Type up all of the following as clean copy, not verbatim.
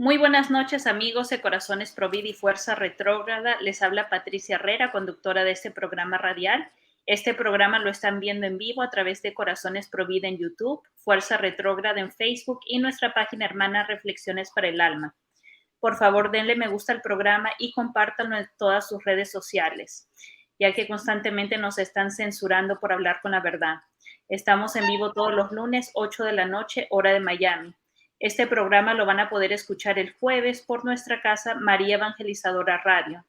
Muy buenas noches, amigos de Corazones Pro Vida y Fuerza Retrógrada. Les habla Patricia Herrera, conductora de este programa radial. Este programa lo están viendo en vivo a través de Corazones Pro Vida en YouTube, Fuerza Retrógrada en Facebook y nuestra página hermana Reflexiones para el Alma. Por favor, denle me gusta al programa y compártanlo en todas sus redes sociales, ya que constantemente nos están censurando por hablar con la verdad. Estamos en vivo todos los lunes, 8 de la noche, hora de Miami. Este programa lo van a poder escuchar el jueves por nuestra casa María Evangelizadora Radio.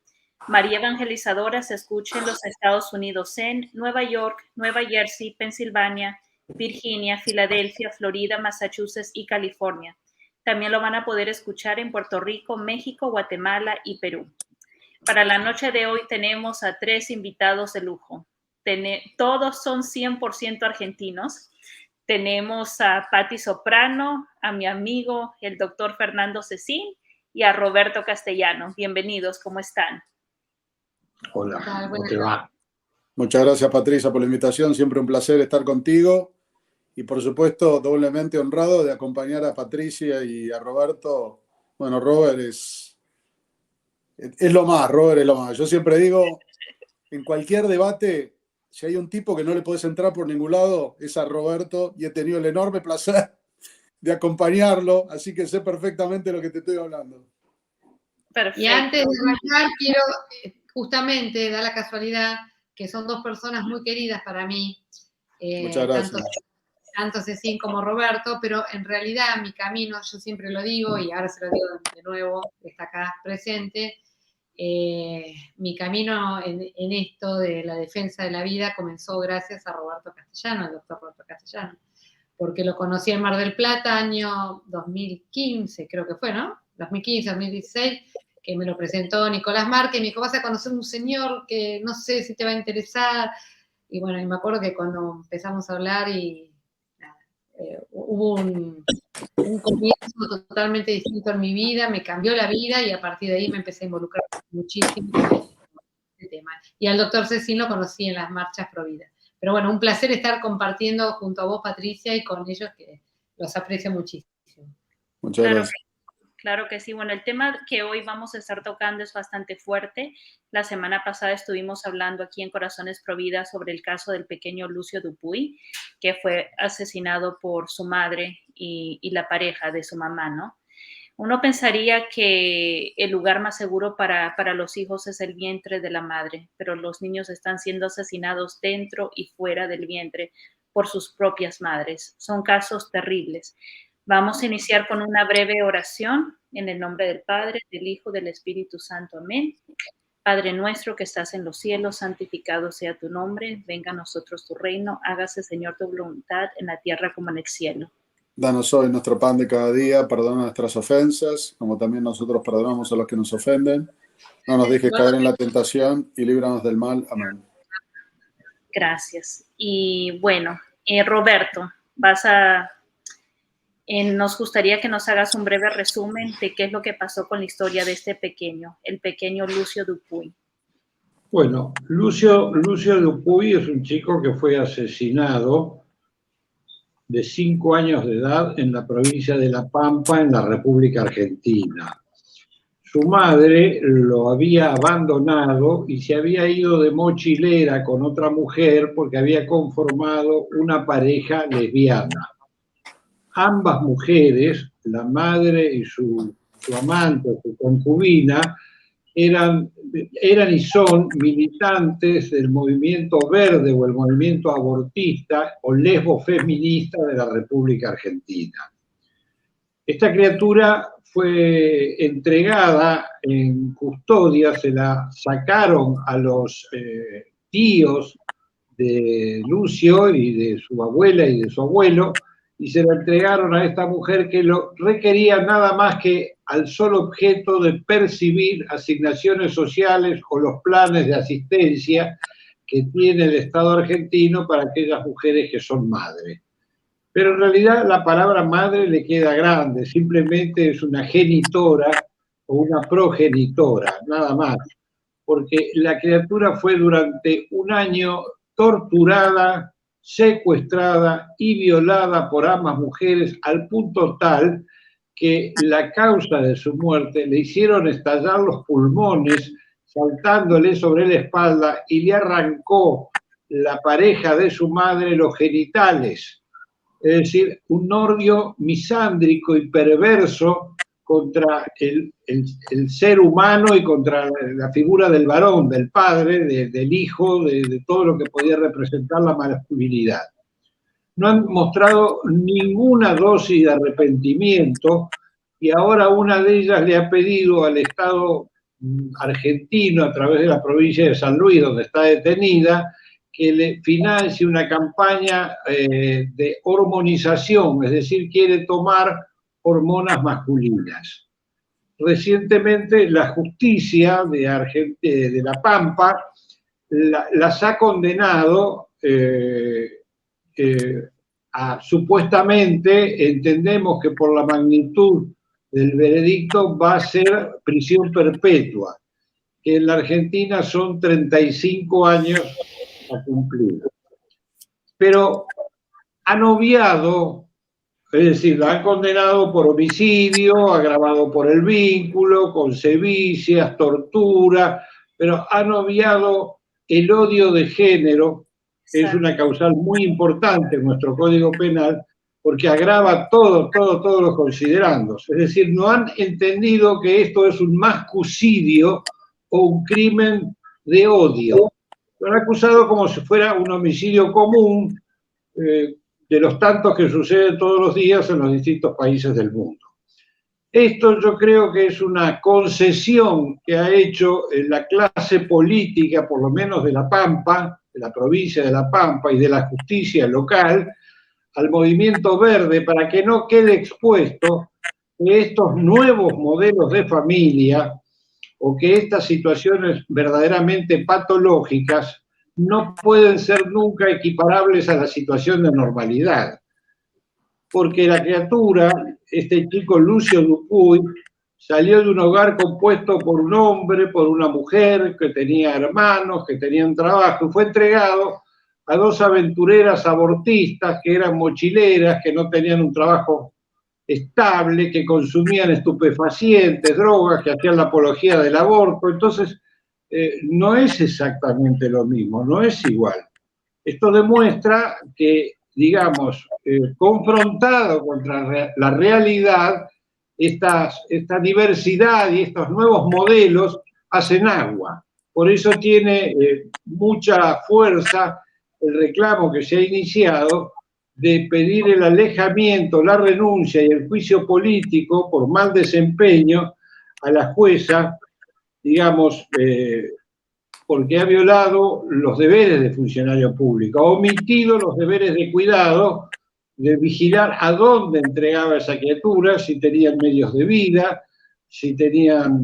María Evangelizadora se escucha en los Estados Unidos en Nueva York, Nueva Jersey, Pensilvania, Virginia, Filadelfia, Florida, Massachusetts y California. También lo van a poder escuchar en Puerto Rico, México, Guatemala y Perú. Para la noche de hoy tenemos a 3 invitados de lujo. Todos son 100% argentinos. Tenemos a Patti Soprano, a mi amigo, el doctor Fernando Cecín, y a Roberto Castellano. Bienvenidos, ¿cómo están? Hola, ¿cómo te va? Muchas gracias, Patricia, por la invitación. Siempre un placer estar contigo. Y, por supuesto, doblemente honrado de acompañar a Patricia y a Roberto. Bueno, Robert es lo más, Robert es lo más. Yo siempre digo, en cualquier debate, si hay un tipo que no le podés entrar por ningún lado, es a Roberto, y he tenido el enorme placer de acompañarlo, así que sé perfectamente lo que te estoy hablando. Perfecto. Y antes de arrancar, quiero, justamente, da la casualidad que son dos personas muy queridas para mí. Muchas gracias. Tanto Cecín como Roberto, pero en realidad mi camino, yo siempre lo digo, y ahora se lo digo de nuevo, está acá presente, mi camino en esto de la defensa de la vida comenzó gracias a Roberto Castellano, el doctor Roberto Castellano, porque lo conocí en Mar del Plata, año 2015, creo que fue, ¿no? 2015, 2016, que me lo presentó Nicolás Márquez, me dijo, vas a conocer un señor que no sé si te va a interesar, y bueno, y me acuerdo que cuando empezamos a hablar hubo un comienzo totalmente distinto en mi vida, me cambió la vida y a partir de ahí me empecé a involucrar muchísimo en este tema. Y al doctor Cecín lo conocí en las marchas pro vida. Pero bueno, un placer estar compartiendo junto a vos, Patricia, y con ellos que los aprecio muchísimo. Muchas gracias. Claro que sí. Bueno, el tema que hoy vamos a estar tocando es bastante fuerte. La semana pasada estuvimos hablando aquí en Corazones Pro Vida sobre el caso del pequeño Lucio Dupuy, que fue asesinado por su madre y la pareja de su mamá, ¿no? Uno pensaría que el lugar más seguro para los hijos es el vientre de la madre, pero los niños están siendo asesinados dentro y fuera del vientre por sus propias madres. Son casos terribles. Vamos a iniciar con una breve oración en el nombre del Padre, del Hijo, del Espíritu Santo. Amén. Padre nuestro que estás en los cielos, santificado sea tu nombre. Venga a nosotros tu reino. Hágase, Señor, tu voluntad en la tierra como en el cielo. Danos hoy nuestro pan de cada día. Perdona nuestras ofensas, como también nosotros perdonamos a los que nos ofenden. No nos dejes caer en la tentación y líbranos del mal. Amén. Gracias. Y bueno, Roberto, nos gustaría que nos hagas un breve resumen de qué es lo que pasó con la historia de este pequeño, el pequeño Lucio Dupuy. Bueno, Lucio Dupuy es un chico que fue asesinado de 5 años de edad en la provincia de La Pampa, en la República Argentina. Su madre lo había abandonado y se había ido de mochilera con otra mujer porque había conformado una pareja lesbiana. Ambas mujeres, la madre y su amante, su concubina, eran y son militantes del movimiento verde o el movimiento abortista o lesbofeminista de la República Argentina. Esta criatura fue entregada en custodia, se la sacaron a los tíos de Lucio y de su abuela y de su abuelo, y se la entregaron a esta mujer que lo requería nada más que al solo objeto de percibir asignaciones sociales o los planes de asistencia que tiene el Estado argentino para aquellas mujeres que son madres. Pero en realidad la palabra madre le queda grande, simplemente es una genitora o una progenitora, nada más, porque la criatura fue durante un año torturada, secuestrada y violada por ambas mujeres al punto tal que la causa de su muerte le hicieron estallar los pulmones saltándole sobre la espalda y le arrancó la pareja de su madre los genitales. Es decir, un odio misándrico y perverso contra el ser humano y contra la figura del varón, del padre, del hijo, de todo lo que podía representar la masculinidad. No han mostrado ninguna dosis de arrepentimiento y ahora una de ellas le ha pedido al Estado argentino, a través de la provincia de San Luis, donde está detenida, que le financie una campaña de hormonización, es decir, quiere tomar hormonas masculinas. Recientemente la justicia de La Pampa las ha condenado supuestamente, entendemos que por la magnitud del veredicto va a ser prisión perpetua, que en la Argentina son 35 años a cumplir. Pero han obviado, es decir, la han condenado por homicidio, agravado por el vínculo, con sevicias, tortura, pero han obviado el odio de género, que es una causal muy importante en nuestro Código Penal, porque agrava todos los considerandos. Es decir, no han entendido que esto es un mascucidio o un crimen de odio. Lo han acusado como si fuera un homicidio común, de los tantos que suceden todos los días en los distintos países del mundo. Esto yo creo que es una concesión que ha hecho la clase política, por lo menos de La Pampa, de la provincia de La Pampa y de la justicia local, al movimiento verde, para que no quede expuesto que estos nuevos modelos de familia o que estas situaciones verdaderamente patológicas no pueden ser nunca equiparables a la situación de normalidad. Porque la criatura, este chico Lucio Dupuy, salió de un hogar compuesto por un hombre, por una mujer, que tenía hermanos, que tenían trabajo, y fue entregado a dos aventureras abortistas que eran mochileras, que no tenían un trabajo estable, que consumían estupefacientes, drogas, que hacían la apología del aborto. Entonces, no es exactamente lo mismo, no es igual. Esto demuestra que, digamos, confrontado contra la realidad, esta diversidad y estos nuevos modelos hacen agua. Por eso tiene mucha fuerza el reclamo que se ha iniciado de pedir el alejamiento, la renuncia y el juicio político por mal desempeño a la jueza, digamos, porque ha violado los deberes de funcionario público, ha omitido los deberes de cuidado, de vigilar a dónde entregaba esa criatura, si tenían medios de vida, si tenían,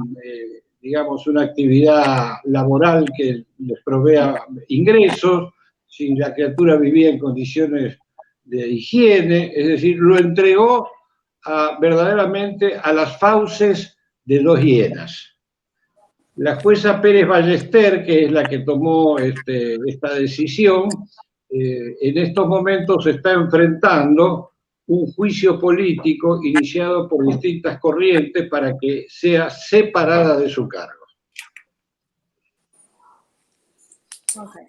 digamos, una actividad laboral que les provea ingresos, si la criatura vivía en condiciones de higiene, es decir, lo entregó verdaderamente a las fauces de dos hienas. La jueza Pérez Ballester, que es la que tomó esta decisión, en estos momentos está enfrentando un juicio político iniciado por distintas corrientes para que sea separada de su cargo. Okay.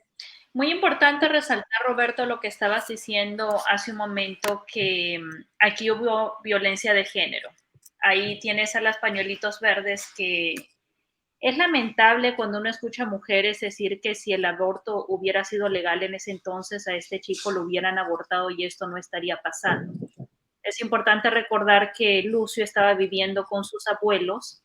Muy importante resaltar, Roberto, lo que estabas diciendo hace un momento, que aquí hubo violencia de género. Ahí tienes a las pañuelitos verdes, que es lamentable cuando uno escucha a mujeres decir que si el aborto hubiera sido legal en ese entonces, a este chico lo hubieran abortado y esto no estaría pasando. Es importante recordar que Lucio estaba viviendo con sus abuelos,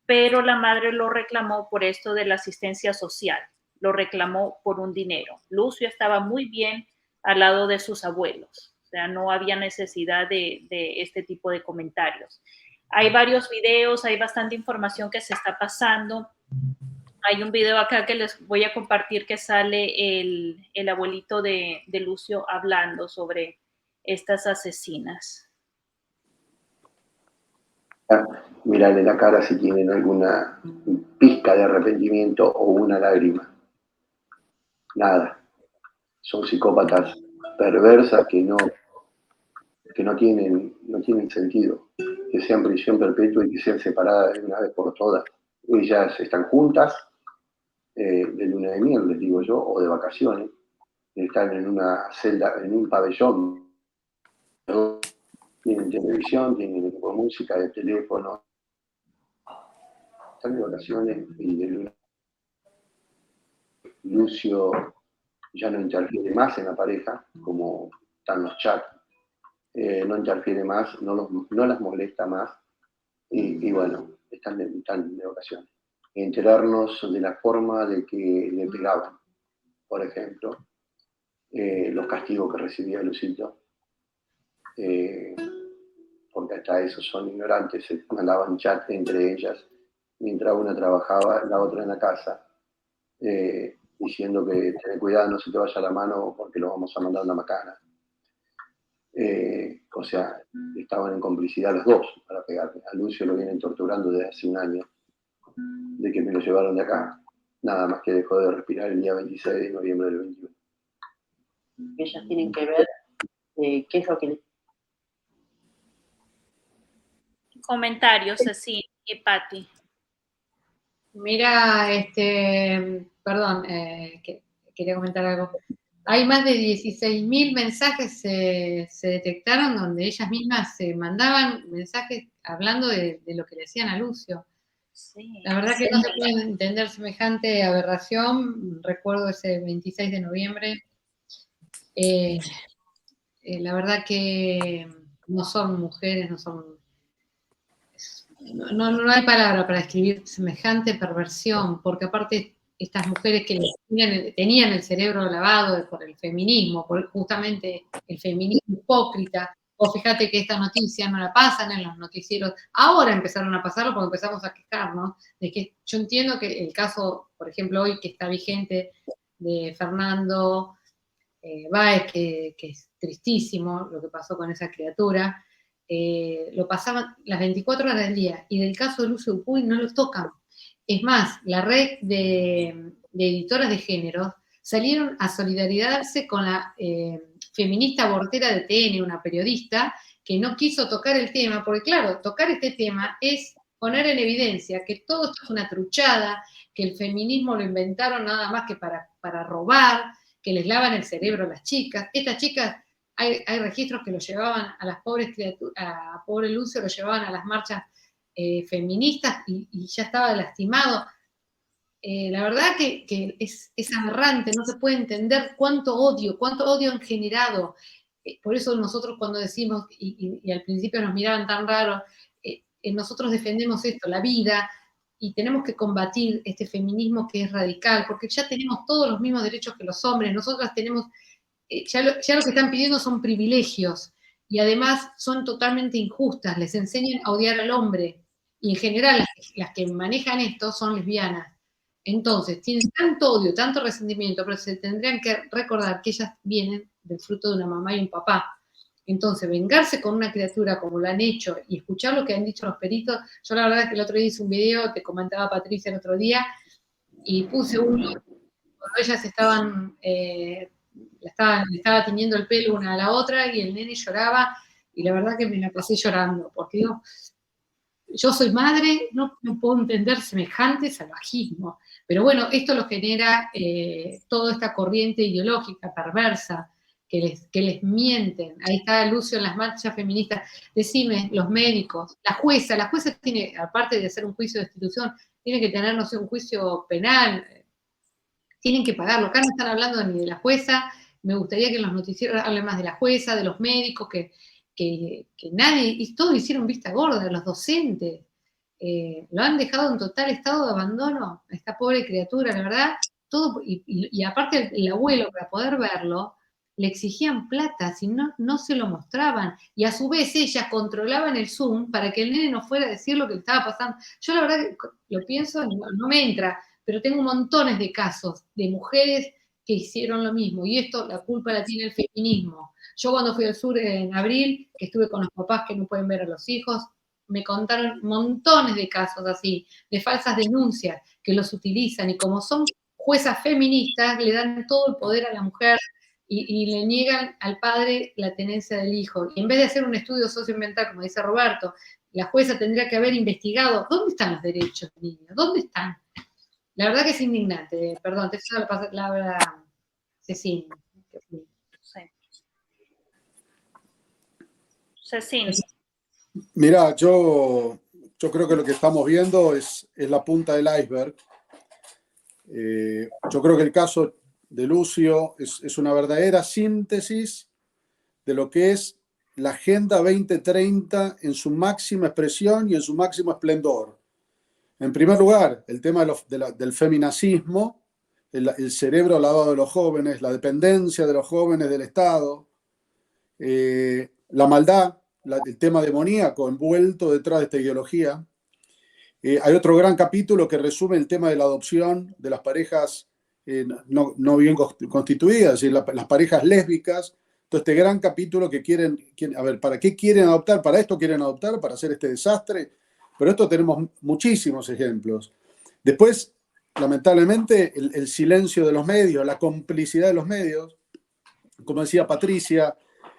pero la madre lo reclamó por esto de la asistencia social, lo reclamó por un dinero. Lucio estaba muy bien al lado de sus abuelos, o sea, no había necesidad de este tipo de comentarios. Hay varios videos, hay bastante información que se está pasando. Hay un video acá que les voy a compartir que sale el abuelito de Lucio hablando sobre estas asesinas. Mirarle la cara si tienen alguna pizca de arrepentimiento o una lágrima. Nada. Son psicópatas perversas que no tienen sentido. que sea en prisión perpetua y que sean separadas de una vez por todas. Ellas están juntas, de luna de miel, les digo yo, o de vacaciones, están en una celda, en un pabellón, tienen televisión, tienen equipo de música, de teléfono, están de vacaciones y de luna. Lucio ya no interfiere más en la pareja, como están los chats, no interfiere más, no las molesta más, y bueno, están de vacaciones. Enterarnos de la forma de que le pegaban, por ejemplo, los castigos que recibía Lucito, porque hasta eso son ignorantes, se mandaban chat entre ellas, mientras una trabajaba, la otra en la casa, diciendo que ten cuidado, no se te vaya la mano porque lo vamos a mandar a una macana. O sea, estaban en complicidad los dos para pegarme. A Lucio lo vienen torturando desde hace un año, de que me lo llevaron de acá. Nada más que dejó de respirar el día 26 de noviembre del 21. Ellas tienen que ver qué es lo que les... Comentarios así, y Patti. Mira, perdón, quería comentar algo. Hay más de 16.000 mensajes se detectaron donde ellas mismas se mandaban mensajes hablando de lo que le hacían a Lucio. Sí, La verdad que no se puede entender semejante aberración. Recuerdo ese 26 de noviembre. La verdad que no son mujeres, no hay palabra para describir semejante perversión, porque aparte estas mujeres que tenían el cerebro lavado por el feminismo, por justamente el feminismo hipócrita. O fíjate que esta noticia no la pasan en los noticieros, ahora empezaron a pasarlo porque empezamos a quejarnos, de que yo entiendo que el caso, por ejemplo, hoy que está vigente de Fernando Báez, que es tristísimo lo que pasó con esa criatura, lo pasaban las 24 horas del día, y del caso de Lucio Dupuy no lo tocan. Es más, la red de editoras de género salieron a solidarizarse con la feminista abortera de TN, una periodista, que no quiso tocar el tema, porque claro, tocar este tema es poner en evidencia que todo esto es una truchada, que el feminismo lo inventaron nada más que para robar, que les lavan el cerebro a las chicas. Estas chicas, hay registros que lo llevaban a las pobres criaturas, a pobre Lucio lo llevaban a las marchas feministas y ya estaba lastimado. La verdad que es aberrante, no se puede entender cuánto odio han generado. Por eso nosotros cuando decimos, y al principio nos miraban tan raro, nosotros defendemos esto, la vida, y tenemos que combatir este feminismo que es radical, porque ya tenemos todos los mismos derechos que los hombres. Nosotras tenemos, ya lo que están pidiendo son privilegios, y además son totalmente injustas, les enseñan a odiar al hombre, y en general las que manejan esto son lesbianas. Entonces, tienen tanto odio, tanto resentimiento, pero se tendrían que recordar que ellas vienen del fruto de una mamá y un papá. Entonces, vengarse con una criatura como lo han hecho y escuchar lo que han dicho los peritos. Yo la verdad es que el otro día hice un video, te comentaba Patricia el otro día, y puse uno cuando ellas le estaba tiñendo el pelo una a la otra y el nene lloraba, y la verdad que me la pasé llorando, porque digo, yo soy madre, no puedo entender semejante salvajismo. Pero bueno, esto lo genera toda esta corriente ideológica perversa que les mienten. Ahí está Lucio en las marchas feministas. Decime, los médicos, la jueza tiene, aparte de hacer un juicio de destitución, tiene que tener, no sé, un juicio penal, tienen que pagarlo. Acá no están hablando ni de la jueza, me gustaría que en los noticieros hablen más de la jueza, de los médicos, que nadie, y todos hicieron vista gorda, los docentes, lo han dejado en total estado de abandono a esta pobre criatura, la verdad, todo, y aparte el abuelo, para poder verlo, le exigían plata, si no se lo mostraban, y a su vez ellas controlaban el Zoom para que el nene no fuera a decir lo que le estaba pasando. Yo la verdad lo pienso, no me entra, pero tengo montones de casos de mujeres que hicieron lo mismo, y esto la culpa la tiene el feminismo. Yo cuando fui al sur en abril, que estuve con los papás que no pueden ver a los hijos, me contaron montones de casos así, de falsas denuncias que los utilizan, y como son juezas feministas, le dan todo el poder a la mujer, y le niegan al padre la tenencia del hijo. Y en vez de hacer un estudio socioambiental, como dice Roberto, la jueza tendría que haber investigado dónde están los derechos de niños, dónde están. La verdad que es indignante. Perdón, te cedo la palabra, Cecín. Sí. Cecín. Mirá, yo creo que lo que estamos viendo es la punta del iceberg. Yo creo que el caso de Lucio es una verdadera síntesis de lo que es la Agenda 2030 en su máxima expresión y en su máximo esplendor. En primer lugar, el tema del feminacismo, el cerebro lavado de los jóvenes, la dependencia de los jóvenes del Estado, la maldad, el tema demoníaco envuelto detrás de esta ideología. Hay otro gran capítulo que resume el tema de la adopción de las parejas no bien constituidas, es decir, las parejas lésbicas. Todo este gran capítulo que quieren, a ver, ¿para qué quieren adoptar? ¿Para esto quieren adoptar? ¿Para hacer este desastre? Pero esto tenemos muchísimos ejemplos. Después, lamentablemente, el silencio de los medios, la complicidad de los medios, como decía Patricia,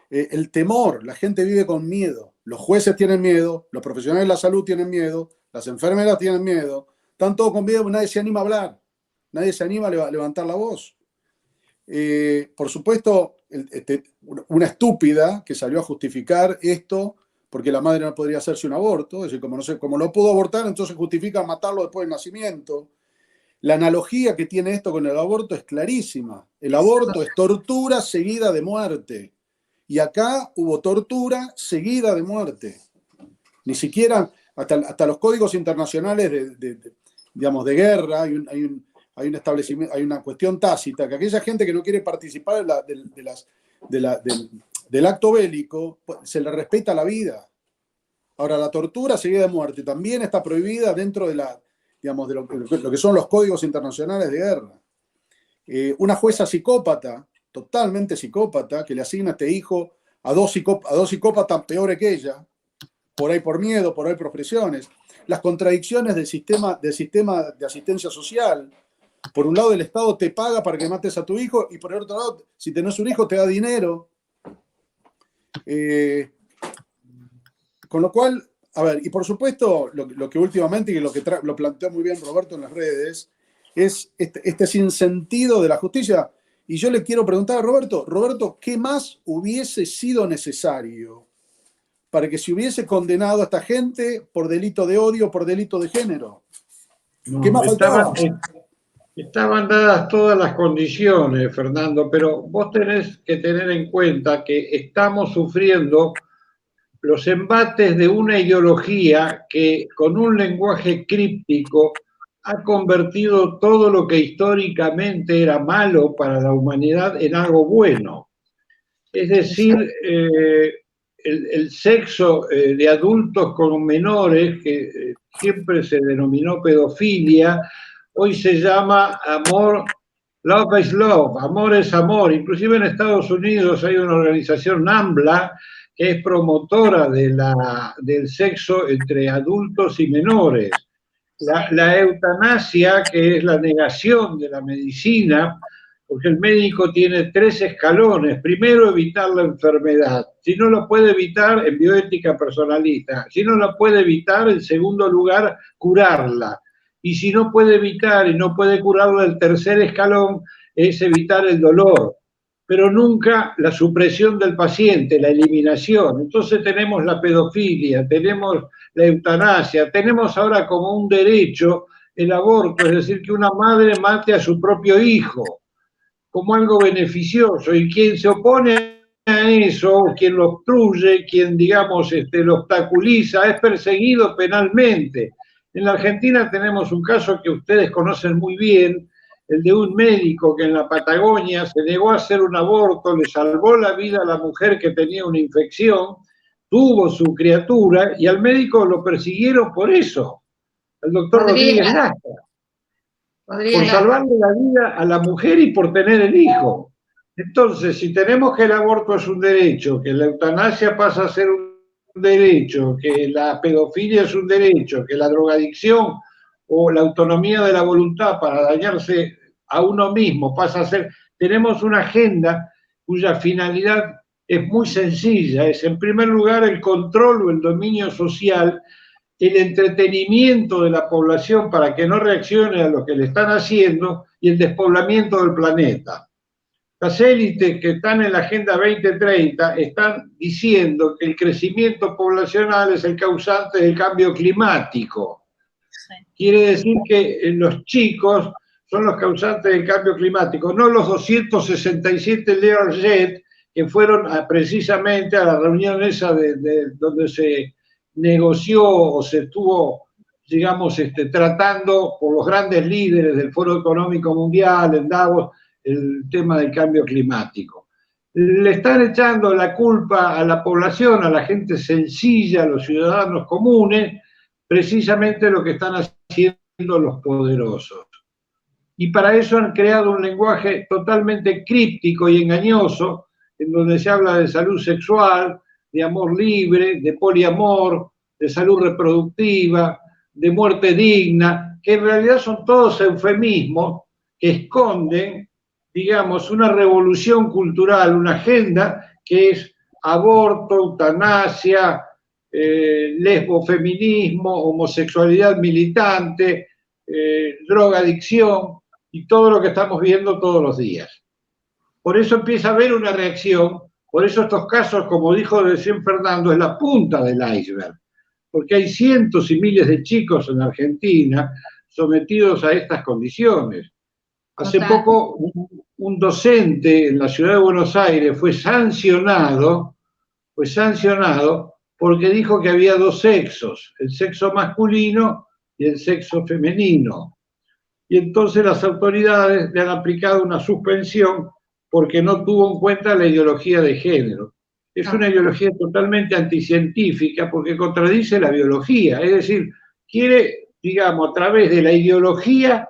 el temor, la gente vive con miedo. Los jueces tienen miedo, los profesionales de la salud tienen miedo, las enfermeras tienen miedo, están todos con miedo, nadie se anima a hablar, nadie se anima a levantar la voz. Por supuesto, una estúpida que salió a justificar esto porque la madre no podría hacerse un aborto, es decir, como no pudo abortar, entonces justifican matarlo después del nacimiento. La analogía que tiene esto con el aborto es clarísima. El aborto es tortura seguida de muerte. Y acá hubo tortura seguida de muerte. Ni siquiera, hasta los códigos internacionales de guerra, hay un establecimiento, hay una cuestión tácita, que aquella gente que no quiere participar del acto bélico, se le respeta la vida. Ahora, la tortura seguida de muerte también está prohibida dentro de lo que son los códigos internacionales de guerra. Una jueza psicópata, totalmente psicópata, que le asigna a este hijo a dos psicópatas peores que ella, por ahí por miedo, por ahí por presiones. Las contradicciones del sistema de asistencia social. Por un lado, el Estado te paga para que mates a tu hijo, y por el otro lado, si tenés un hijo, te da dinero. Con lo cual, a ver, y por supuesto, lo que últimamente, y lo planteó muy bien Roberto en las redes, es este sinsentido de la justicia. Y yo le quiero preguntar a Roberto, ¿qué más hubiese sido necesario para que se hubiese condenado a esta gente por delito de odio, por delito de género? ¿Qué más faltaba? Estaban dadas todas las condiciones, Fernando, pero vos tenés que tener en cuenta que estamos sufriendo los embates de una ideología que con un lenguaje críptico ha convertido todo lo que históricamente era malo para la humanidad en algo bueno. Es decir, el sexo de adultos con menores, que siempre se denominó pedofilia, hoy se llama amor, love is love, amor es amor. Inclusive en Estados Unidos hay una organización, NAMBLA, que es promotora del sexo entre adultos y menores. La eutanasia, que es la negación de la medicina, porque el médico tiene 3 escalones. Primero, evitar la enfermedad. Si no lo puede evitar, en bioética personalista. Si no lo puede evitar, en segundo lugar, curarla. Y si no puede evitar y no puede curarla, el tercer escalón es evitar el dolor. Pero nunca la supresión del paciente, la eliminación. Entonces tenemos la pedofilia, tenemos la eutanasia, tenemos ahora como un derecho el aborto, es decir, que una madre mate a su propio hijo como algo beneficioso, y quien se opone a eso, quien lo obstruye, quien, digamos, lo obstaculiza, es perseguido penalmente. En la Argentina tenemos un caso que ustedes conocen muy bien, el de un médico que en la Patagonia se negó a hacer un aborto, le salvó la vida a la mujer que tenía una infección, tuvo su criatura, y al médico lo persiguieron por eso, al doctor Rodríguez Lastra. Por salvarle la vida a la mujer y por tener el hijo. Entonces, si tenemos que el aborto es un derecho, que la eutanasia pasa a ser un derecho, que la pedofilia es un derecho, que la drogadicción o la autonomía de la voluntad para dañarse a uno mismo pasa a ser, tenemos una agenda cuya finalidad es muy sencilla, es en primer lugar el control o el dominio social, el entretenimiento de la población para que no reaccione a lo que le están haciendo y el despoblamiento del planeta. Las élites que están en la Agenda 2030 están diciendo que el crecimiento poblacional es el causante del cambio climático. Quiere decir que los chicos son los causantes del cambio climático, no los 267 Learjet que fueron precisamente a la reunión esa donde se negoció o se estuvo, digamos, tratando por los grandes líderes del Foro Económico Mundial en Davos el tema del cambio climático. Le están echando la culpa a la población, a la gente sencilla, a los ciudadanos comunes, precisamente lo que están haciendo los poderosos. Y para eso han creado un lenguaje totalmente críptico y engañoso, en donde se habla de salud sexual, de amor libre, de poliamor, de salud reproductiva, de muerte digna, que en realidad son todos eufemismos que esconden, digamos, una revolución cultural, una agenda que es aborto, eutanasia, lesbofeminismo, homosexualidad militante, drogadicción y todo lo que estamos viendo todos los días. Por eso empieza a haber una reacción, por eso estos casos, como dijo recién Fernando, es la punta del iceberg, porque hay cientos y miles de chicos en Argentina sometidos a estas condiciones. Hace poco un docente en la ciudad de Buenos Aires fue sancionado porque dijo que había dos sexos, el sexo masculino y el sexo femenino. Y entonces las autoridades le han aplicado una suspensión porque no tuvo en cuenta la ideología de género. Es una ideología totalmente anticientífica porque contradice la biología, es decir, quiere, digamos, a través de la ideología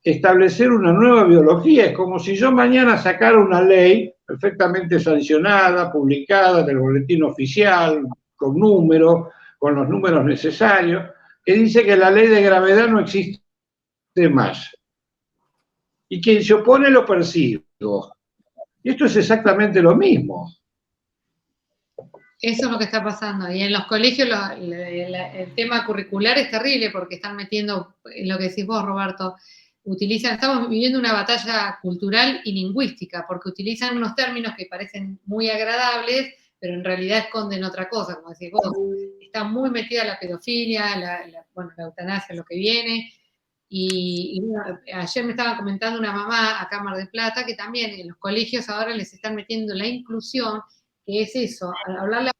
establecer una nueva biología. Es como si yo mañana sacara una ley perfectamente sancionada, publicada en el boletín oficial, con números, con los números necesarios, que dice que la ley de gravedad no existe más. Y quien se opone lo persigue. Y esto es exactamente lo mismo. Eso es lo que está pasando. Y en los colegios el tema curricular es terrible porque están metiendo, lo que decís vos, Roberto, estamos viviendo una batalla cultural y lingüística, porque utilizan unos términos que parecen muy agradables, pero en realidad esconden otra cosa, como decís vos. Está muy metida la pedofilia, la eutanasia, lo que viene. Y bueno, ayer me estaba comentando una mamá acá en Mar del Plata que también en los colegios ahora les están metiendo la inclusión, que es eso, al hablarle a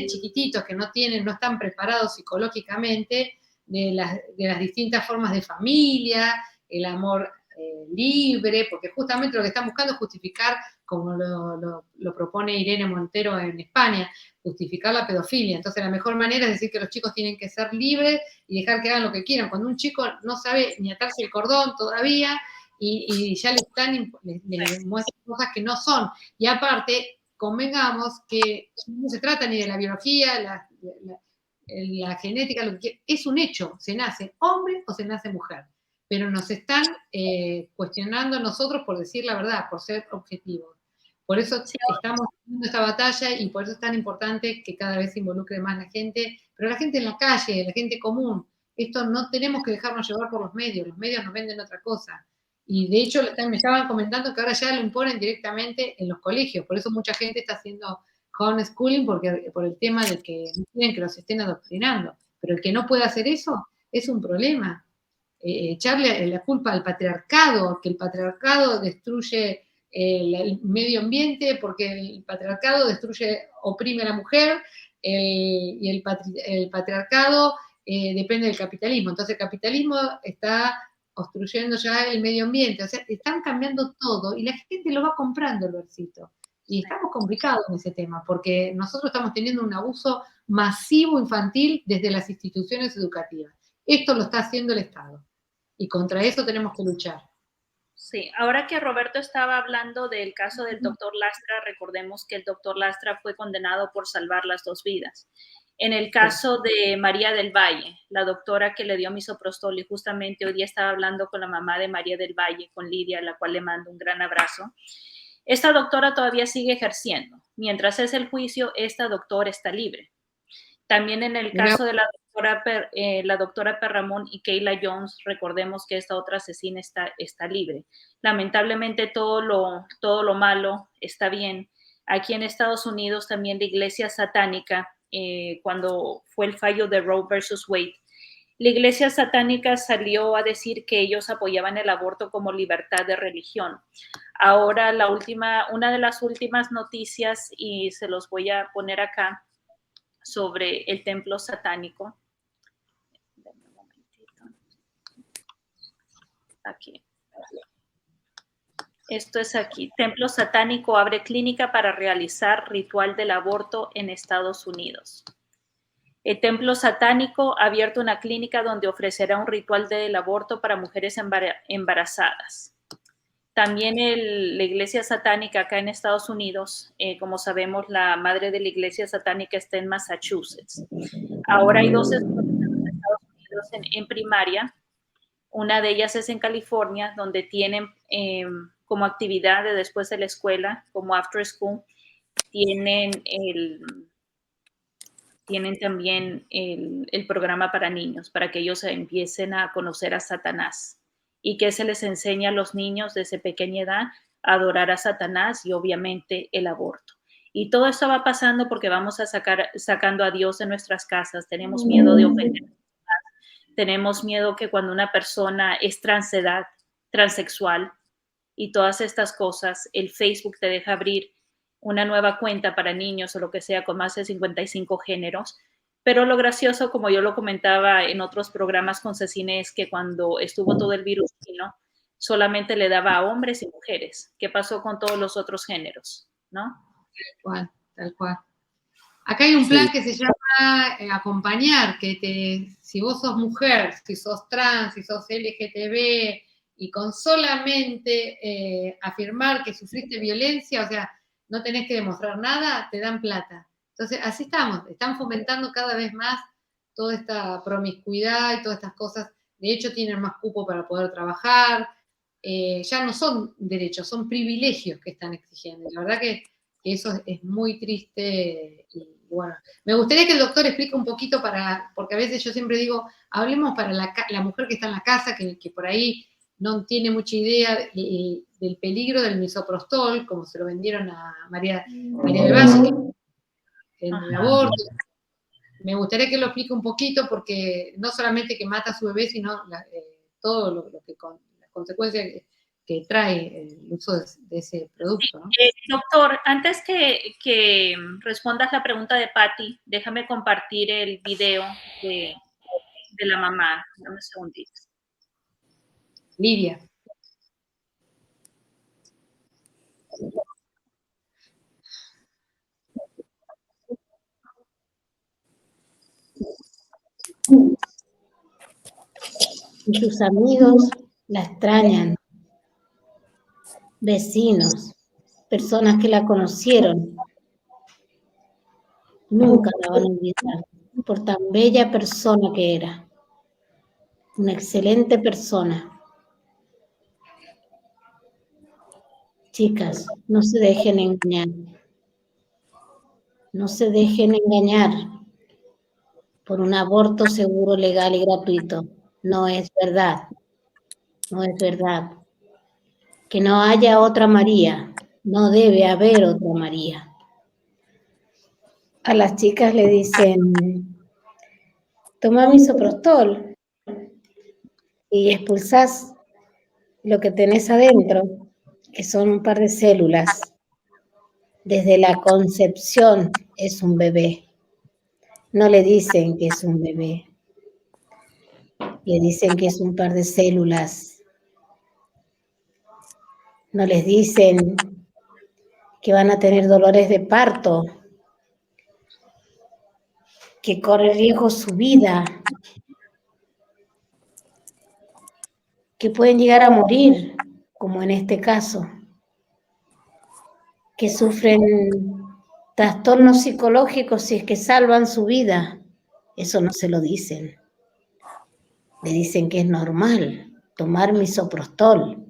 chiquititos que no están preparados psicológicamente de las distintas formas de familia, el amor libre, porque justamente lo que están buscando es justificar, como lo propone Irene Montero en España, justificar la pedofilia. Entonces la mejor manera es decir que los chicos tienen que ser libres y dejar que hagan lo que quieran. Cuando un chico no sabe ni atarse el cordón todavía y ya le muestran cosas que no son. Y aparte, convengamos que no se trata ni de la biología, la genética, lo que es un hecho, se nace hombre o se nace mujer, pero nos están cuestionando nosotros por decir la verdad, por ser objetivos. Por eso estamos haciendo esta batalla y por eso es tan importante que cada vez se involucre más la gente, pero la gente en la calle, la gente común. Esto no tenemos que dejarnos llevar por los medios nos venden otra cosa. Y de hecho me estaban comentando que ahora ya lo imponen directamente en los colegios, por eso mucha gente está haciendo homeschooling por el tema de que no quieren que los estén adoctrinando. Pero el que no puede hacer eso es un problema. Echarle la culpa al patriarcado, que el patriarcado destruye el medio ambiente, porque el patriarcado oprime a la mujer, y el patriarcado depende del capitalismo. Entonces el capitalismo está obstruyendo ya el medio ambiente. O sea, están cambiando todo y la gente lo va comprando el versito. Y estamos complicados en ese tema, porque nosotros estamos teniendo un abuso masivo infantil desde las instituciones educativas. Esto lo está haciendo el Estado. Y contra eso tenemos que luchar. Sí, ahora que Roberto estaba hablando del caso del doctor Lastra, recordemos que el doctor Lastra fue condenado por salvar las dos vidas. En el caso de María del Valle, la doctora que le dio misoprostol, y justamente hoy día estaba hablando con la mamá de María del Valle, con Lidia, a la cual le mando un gran abrazo. Esta doctora todavía sigue ejerciendo. Mientras es el juicio, esta doctora está libre. También en el caso de la doctora Perramón y Kayla Jones, recordemos que esta otra asesina está libre. Lamentablemente todo lo malo está bien. Aquí en Estados Unidos también la iglesia satánica, cuando fue el fallo de Roe versus Wade, la iglesia satánica salió a decir que ellos apoyaban el aborto como libertad de religión. Ahora una de las últimas noticias, y se los voy a poner acá, sobre el templo satánico. Dame un momentito. Aquí. Esto es aquí. Templo satánico abre clínica para realizar ritual del aborto en Estados Unidos. El templo satánico ha abierto una clínica donde ofrecerá un ritual del aborto para mujeres embarazadas. También la iglesia satánica acá en Estados Unidos, como sabemos, la madre de la iglesia satánica está en Massachusetts. Ahora hay 2 escuelas en Estados Unidos en primaria. Una de ellas es en California, donde tienen como actividad de después de la escuela, como after school, tienen también el programa para niños, para que ellos empiecen a conocer a Satanás y que se les enseña a los niños desde pequeña edad a adorar a Satanás y obviamente el aborto. Y todo esto va pasando porque vamos sacando a Dios de nuestras casas. Tenemos miedo de ofender. Tenemos miedo que cuando una persona es transedad, transexual y todas estas cosas, el Facebook te deja abrir una nueva cuenta para niños o lo que sea con más de 55 géneros. Pero lo gracioso, como yo lo comentaba en otros programas con Cecine, es que cuando estuvo todo el virus, ¿no?, solamente le daba a hombres y mujeres. ¿Qué pasó con todos los otros géneros? ¿No? Tal cual. Acá hay un plan que se llama acompañar, que si vos sos mujer, si sos trans, si sos LGTB, y con solamente afirmar que sufriste violencia, o sea, no tenés que demostrar nada, te dan plata. Entonces, así están fomentando cada vez más toda esta promiscuidad y todas estas cosas. De hecho, tienen más cupo para poder trabajar. Ya no son derechos, son privilegios que están exigiendo. La verdad que eso es muy triste. Y bueno, me gustaría que el doctor explique un poquito porque a veces yo siempre digo, hablemos para la mujer que está en la casa, que por ahí no tiene mucha idea del peligro del misoprostol, como se lo vendieron a María del Valle, en el aborto. Me gustaría que lo explique un poquito, porque no solamente que mata a su bebé, sino todo lo que las consecuencias que trae el uso de ese producto, ¿no? Doctor, antes que respondas la pregunta de Patti, déjame compartir el video de la mamá. Dame un segundito. Lidia. Y sus amigos la extrañan, vecinos, personas que la conocieron, nunca la van a olvidar por tan bella persona que era, una excelente persona. Chicas, no se dejen engañar, no se dejen engañar por un aborto seguro, legal y gratuito. No es verdad, no es verdad. Que no haya otra María, no debe haber otra María. A las chicas le dicen, toma misoprostol y expulsás lo que tenés adentro, que son un par de células. Desde la concepción es un bebé. No le dicen que es un bebé, le dicen que es un par de células. No les dicen que van a tener dolores de parto, que corre riesgo su vida, que pueden llegar a morir, como en este caso, que sufren trastornos psicológicos si es que salvan su vida. Eso no se lo dicen. Le dicen que es normal tomar misoprostol,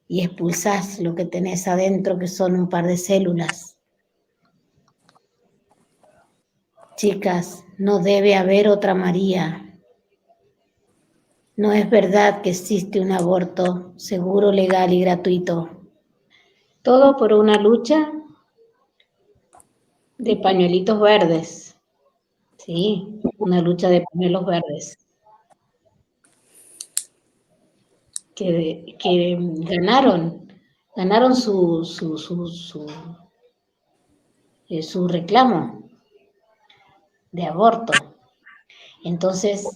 y expulsás lo que tenés adentro, que son un par de células. Chicas, no debe haber otra María. No es verdad que existe un aborto seguro, legal y gratuito. Todo por una lucha de pañuelitos verdes. Sí, una lucha de pañuelos verdes. Que ganaron su reclamo de aborto. Entonces,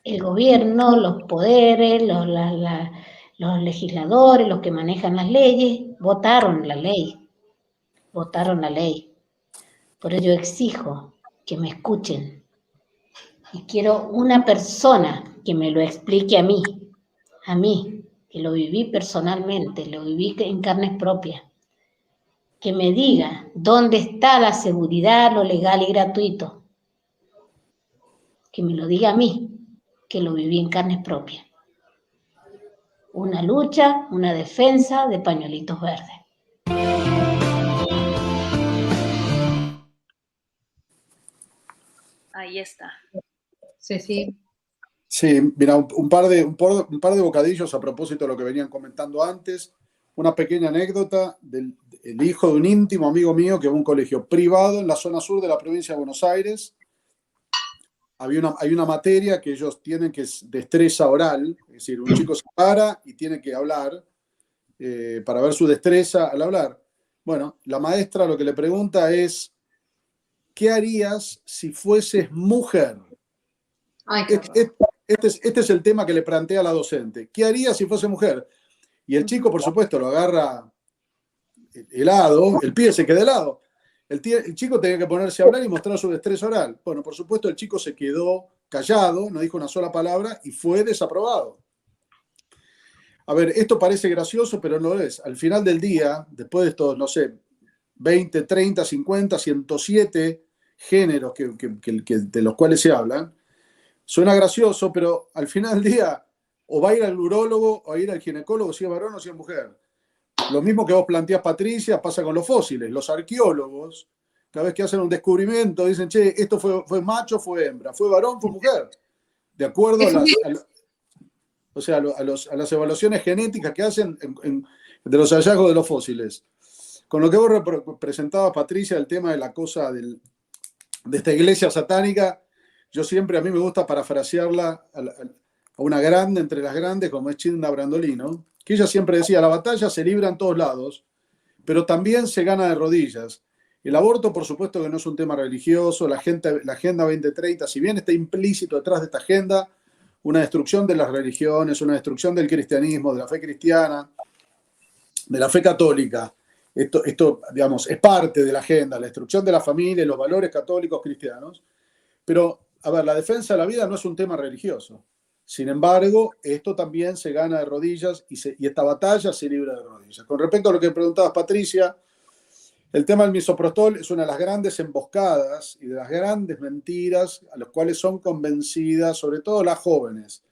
el gobierno, los poderes, los legisladores, los que manejan las leyes, votaron la ley. Por ello exijo que me escuchen. Y quiero una persona que me lo explique a mí, que lo viví personalmente, lo viví en carnes propias, que me diga dónde está la seguridad, lo legal y gratuito. Que me lo diga a mí, que lo viví en carnes propias. Una lucha, una defensa de pañuelitos verdes. Ahí está. Ceci. Sí, mira, un par de bocadillos a propósito de lo que venían comentando antes. Una pequeña anécdota del hijo de un íntimo amigo mío que va a un colegio privado en la zona sur de la provincia de Buenos Aires. Hay una materia que ellos tienen que es destreza oral, es decir, un chico se para y tiene que hablar para ver su destreza al hablar. Bueno, la maestra lo que le pregunta es, ¿qué harías si fueses mujer? Ay, qué Este es el tema que le plantea la docente. ¿Qué harías si fuese mujer? Y el chico, por supuesto, lo agarra helado, el pibe se queda helado. El chico tenía que ponerse a hablar y mostrar su destreza oral. Bueno, por supuesto, el chico se quedó callado, no dijo una sola palabra y fue desaprobado. A ver, esto parece gracioso, pero no lo es. Al final del día, después de estos, no sé, 20, 30, 50, 107 géneros de los cuales se hablan, suena gracioso, pero al final del día o va a ir al urólogo o a ir al ginecólogo si es varón o si es mujer. Lo mismo que vos planteás, Patricia, pasa con los fósiles. Los arqueólogos, cada vez que hacen un descubrimiento, dicen, che, esto fue macho, fue hembra, fue varón, fue mujer. De acuerdo a las evaluaciones genéticas que hacen de los hallazgos de los fósiles. Con lo que vos presentabas, Patricia, el tema de la cosa de esta iglesia satánica, yo siempre, a mí me gusta parafrasearla a una grande entre las grandes, como es Chinda Brandolino, que ella siempre decía, la batalla se libra en todos lados, pero también se gana de rodillas. El aborto, por supuesto que no es un tema religioso, la Agenda 2030, si bien está implícito detrás de esta agenda, una destrucción de las religiones, una destrucción del cristianismo, de la fe cristiana, de la fe católica. Esto, digamos, es parte de la agenda, la destrucción de la familia y los valores católicos cristianos. Pero, a ver, la defensa de la vida no es un tema religioso. Sin embargo, esto también se gana de rodillas y esta batalla se libra de rodillas. Con respecto a lo que preguntabas, Patricia, el tema del misoprostol es una de las grandes emboscadas y de las grandes mentiras a las cuales son convencidas, sobre todo las jóvenes.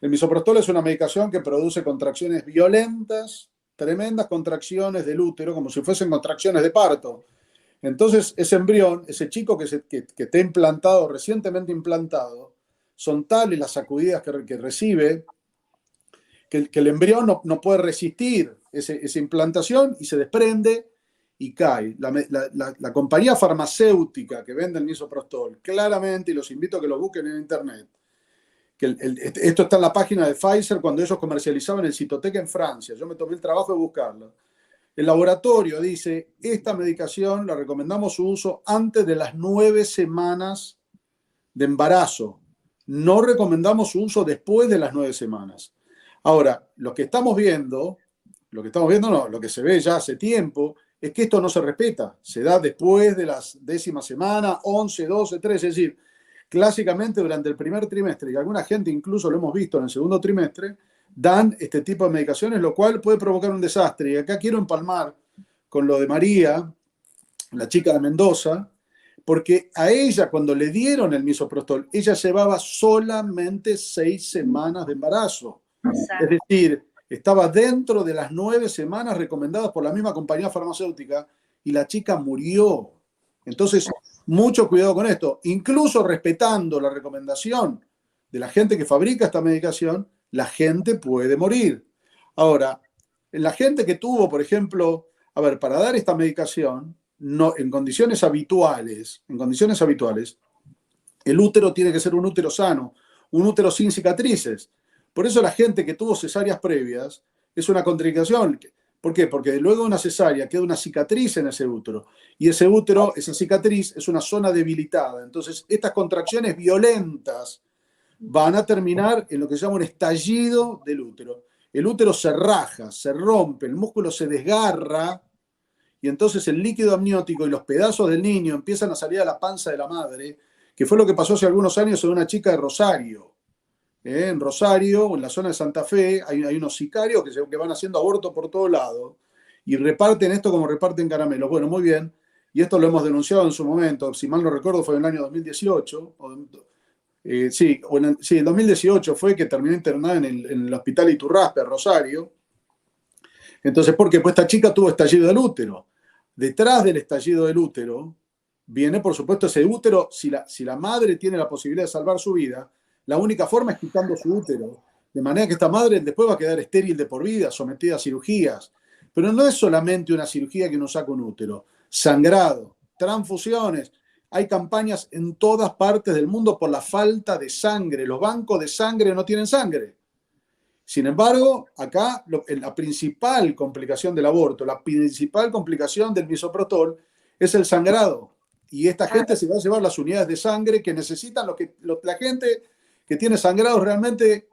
El misoprostol es una medicación que produce contracciones violentas, tremendas contracciones del útero, como si fuesen contracciones de parto. Entonces, ese embrión, ese chico que esté implantado, recientemente implantado, son tales las sacudidas que recibe que el embrión no puede resistir esa implantación y se desprende y cae. La compañía farmacéutica que vende el misoprostol, claramente, y los invito a que lo busquen en internet, esto está en la página de Pfizer cuando ellos comercializaban el Cytotec en Francia. Yo me tomé el trabajo de buscarlo. El laboratorio dice, esta medicación la recomendamos su uso antes de las 9 semanas de embarazo. No recomendamos su uso después de las 9 semanas. Ahora, lo que se ve ya hace tiempo, es que esto no se respeta. Se da después de las 10ª semana, 11, 12, 13, es decir, clásicamente durante el primer trimestre, y alguna gente incluso lo hemos visto en el segundo trimestre, dan este tipo de medicaciones, lo cual puede provocar un desastre. Y acá quiero empalmar con lo de María, la chica de Mendoza, porque a ella, cuando le dieron el misoprostol, ella llevaba solamente 6 semanas de embarazo. Exacto. Es decir, estaba dentro de las 9 semanas recomendadas por la misma compañía farmacéutica y la chica murió. Entonces, mucho cuidado con esto. Incluso respetando la recomendación de la gente que fabrica esta medicación, la gente puede morir. Ahora, la gente que tuvo, por ejemplo, a ver, para dar esta medicación, no, en condiciones habituales, el útero tiene que ser un útero sano, un útero sin cicatrices. Por eso la gente que tuvo cesáreas previas es una contraindicación. ¿Por qué? Porque luego de una cesárea queda una cicatriz en ese útero. Y ese útero, esa cicatriz, es una zona debilitada. Entonces, estas contracciones violentas van a terminar en lo que se llama un estallido del útero. El útero se raja, se rompe, el músculo se desgarra, y entonces el líquido amniótico y los pedazos del niño empiezan a salir a la panza de la madre, que fue lo que pasó hace algunos años en una chica de Rosario. En Rosario, en la zona de Santa Fe, hay unos sicarios que van haciendo aborto por todo lado y reparten esto como reparten caramelos. Bueno, muy bien, y esto lo hemos denunciado en su momento, si mal no recuerdo fue en el año 2018, el 2018 fue que terminé internada en el hospital Iturraspe, Rosario. Entonces, ¿por qué? Pues esta chica tuvo estallido del útero. Detrás del estallido del útero viene, por supuesto, ese útero. Si la madre tiene la posibilidad de salvar su vida, la única forma es quitando su útero. De manera que esta madre después va a quedar estéril de por vida, sometida a cirugías. Pero no es solamente una cirugía que uno saca un útero. Sangrado, transfusiones. Hay campañas en todas partes del mundo por la falta de sangre. Los bancos de sangre no tienen sangre. Sin embargo, acá la principal complicación del aborto, la principal complicación del misoprostol es el sangrado. Y esta gente se va a llevar las unidades de sangre que necesitan la gente que tiene sangrados realmente,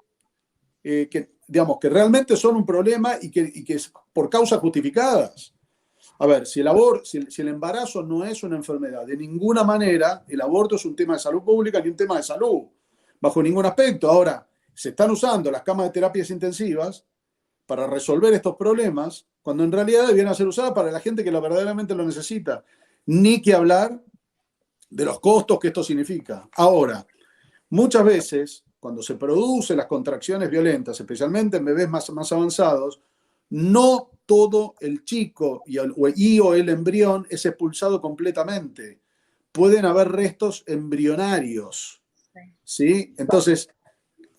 que realmente son un problema y que es por causas justificadas. A ver, si el embarazo no es una enfermedad, de ninguna manera el aborto es un tema de salud pública ni un tema de salud, bajo ningún aspecto. Ahora, se están usando las camas de terapias intensivas para resolver estos problemas, cuando en realidad debieran ser usadas para la gente que verdaderamente lo necesita. Ni que hablar de los costos que esto significa. Ahora, muchas veces, cuando se producen las contracciones violentas, especialmente en bebés más avanzados, no todo el chico o el embrión es expulsado completamente. Pueden haber restos embrionarios. ¿Sí? Entonces,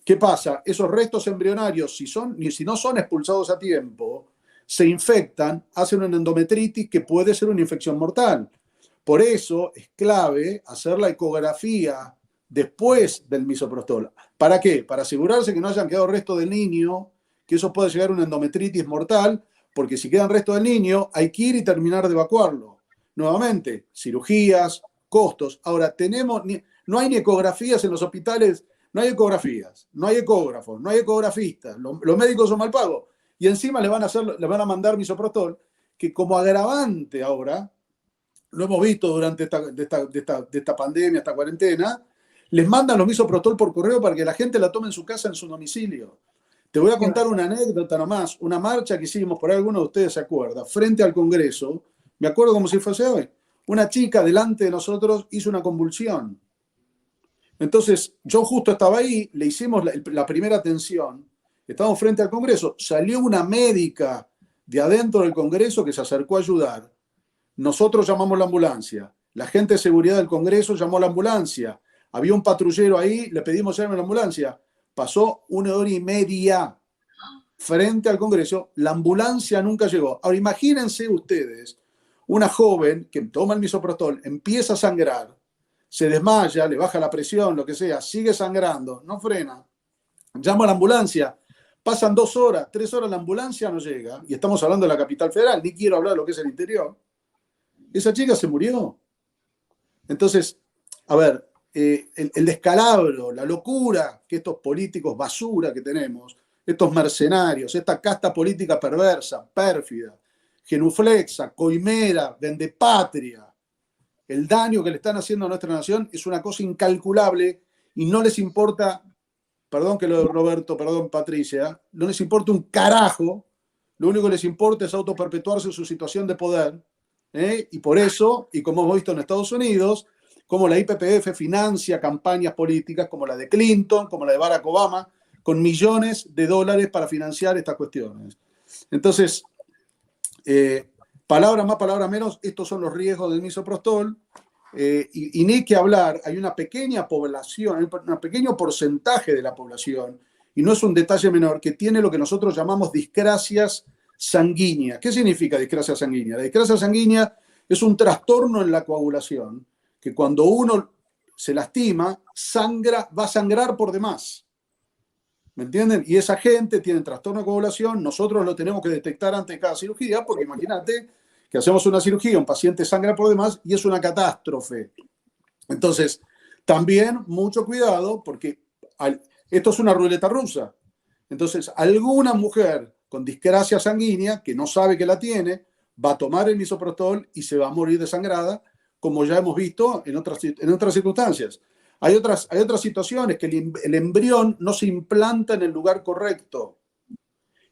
¿qué pasa? Esos restos embrionarios, si no son expulsados a tiempo, se infectan, hacen una endometritis que puede ser una infección mortal. Por eso es clave hacer la ecografía después del misoprostol. ¿Para qué? Para asegurarse que no hayan quedado restos del niño, que eso puede llegar a una endometritis mortal, porque si quedan restos del niño, hay que ir y terminar de evacuarlo. Nuevamente, cirugías, costos. Ahora, no hay ni ecografías en los hospitales. No hay ecografías, no hay ecógrafos, no hay ecografistas, los médicos son mal pagos y encima le van a mandar misoprostol, que como agravante ahora, lo hemos visto durante esta pandemia, esta cuarentena, les mandan los misoprostol por correo para que la gente la tome en su casa, en su domicilio. Te voy a contar una anécdota nomás, una marcha que hicimos, por ahí alguno de ustedes se acuerda, frente al Congreso, me acuerdo como si fuese hoy, una chica delante de nosotros hizo una convulsión. Entonces, yo justo estaba ahí, le hicimos la primera atención, estábamos frente al Congreso, salió una médica de adentro del Congreso que se acercó a ayudar. Nosotros llamamos la ambulancia, la gente de seguridad del Congreso llamó a la ambulancia, había un patrullero ahí, le pedimos llamarme a la ambulancia, pasó 1 hora y media frente al Congreso, la ambulancia nunca llegó. Ahora, imagínense ustedes, una joven que toma el misoprostol, empieza a sangrar, se desmaya, le baja la presión, lo que sea, sigue sangrando, no frena, llama a la ambulancia, pasan 2 horas, 3 horas, la ambulancia no llega, y estamos hablando de la capital federal, ni quiero hablar de lo que es el interior. Esa chica se murió. Entonces, a ver, el descalabro, la locura que estos políticos basura que tenemos, estos mercenarios, esta casta política perversa, pérfida, genuflexa, coimera, vendepatria, el daño que le están haciendo a nuestra nación es una cosa incalculable y no les importa, perdón que lo de Roberto, perdón Patricia, no les importa un carajo, lo único que les importa es autoperpetuarse en su situación de poder, y por eso, y como hemos visto en Estados Unidos, como la IPPF financia campañas políticas como la de Clinton, como la de Barack Obama, con millones de dólares para financiar estas cuestiones. Entonces, palabra más, palabra menos, estos son los riesgos del misoprostol. Y ni que hablar, hay una pequeña población, un pequeño porcentaje de la población, y no es un detalle menor, que tiene lo que nosotros llamamos discrasias sanguíneas. ¿Qué significa discrasia sanguínea? La discrasia sanguínea es un trastorno en la coagulación, que cuando uno se lastima, va a sangrar por demás. ¿Me entienden? Y esa gente tiene trastorno de coagulación, nosotros lo tenemos que detectar antes de cada cirugía, porque imagínate que hacemos una cirugía, un paciente sangra por demás y es una catástrofe. Entonces, también mucho cuidado, porque esto es una ruleta rusa. Entonces, alguna mujer con discrasia sanguínea, que no sabe que la tiene, va a tomar el misoprostol y se va a morir desangrada, como ya hemos visto en otras circunstancias. Hay otras situaciones que el embrión no se implanta en el lugar correcto.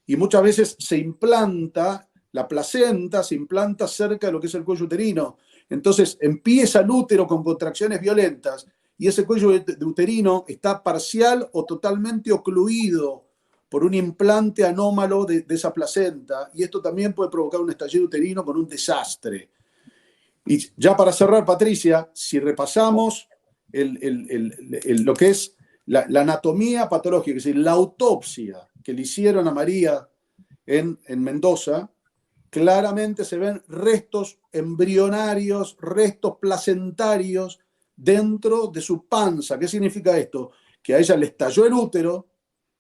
Y muchas veces se implanta, la placenta se implanta cerca de lo que es el cuello uterino. Entonces empieza el útero con contracciones violentas y ese cuello uterino está parcial o totalmente ocluido por un implante anómalo de esa placenta. Y esto también puede provocar un estallido uterino con un desastre. Y ya para cerrar, Patricia, si repasamos lo que es la anatomía patológica, es decir, la autopsia que le hicieron a María en Mendoza, claramente se ven restos embrionarios, restos placentarios dentro de su panza. ¿Qué significa esto? Que a ella le estalló el útero,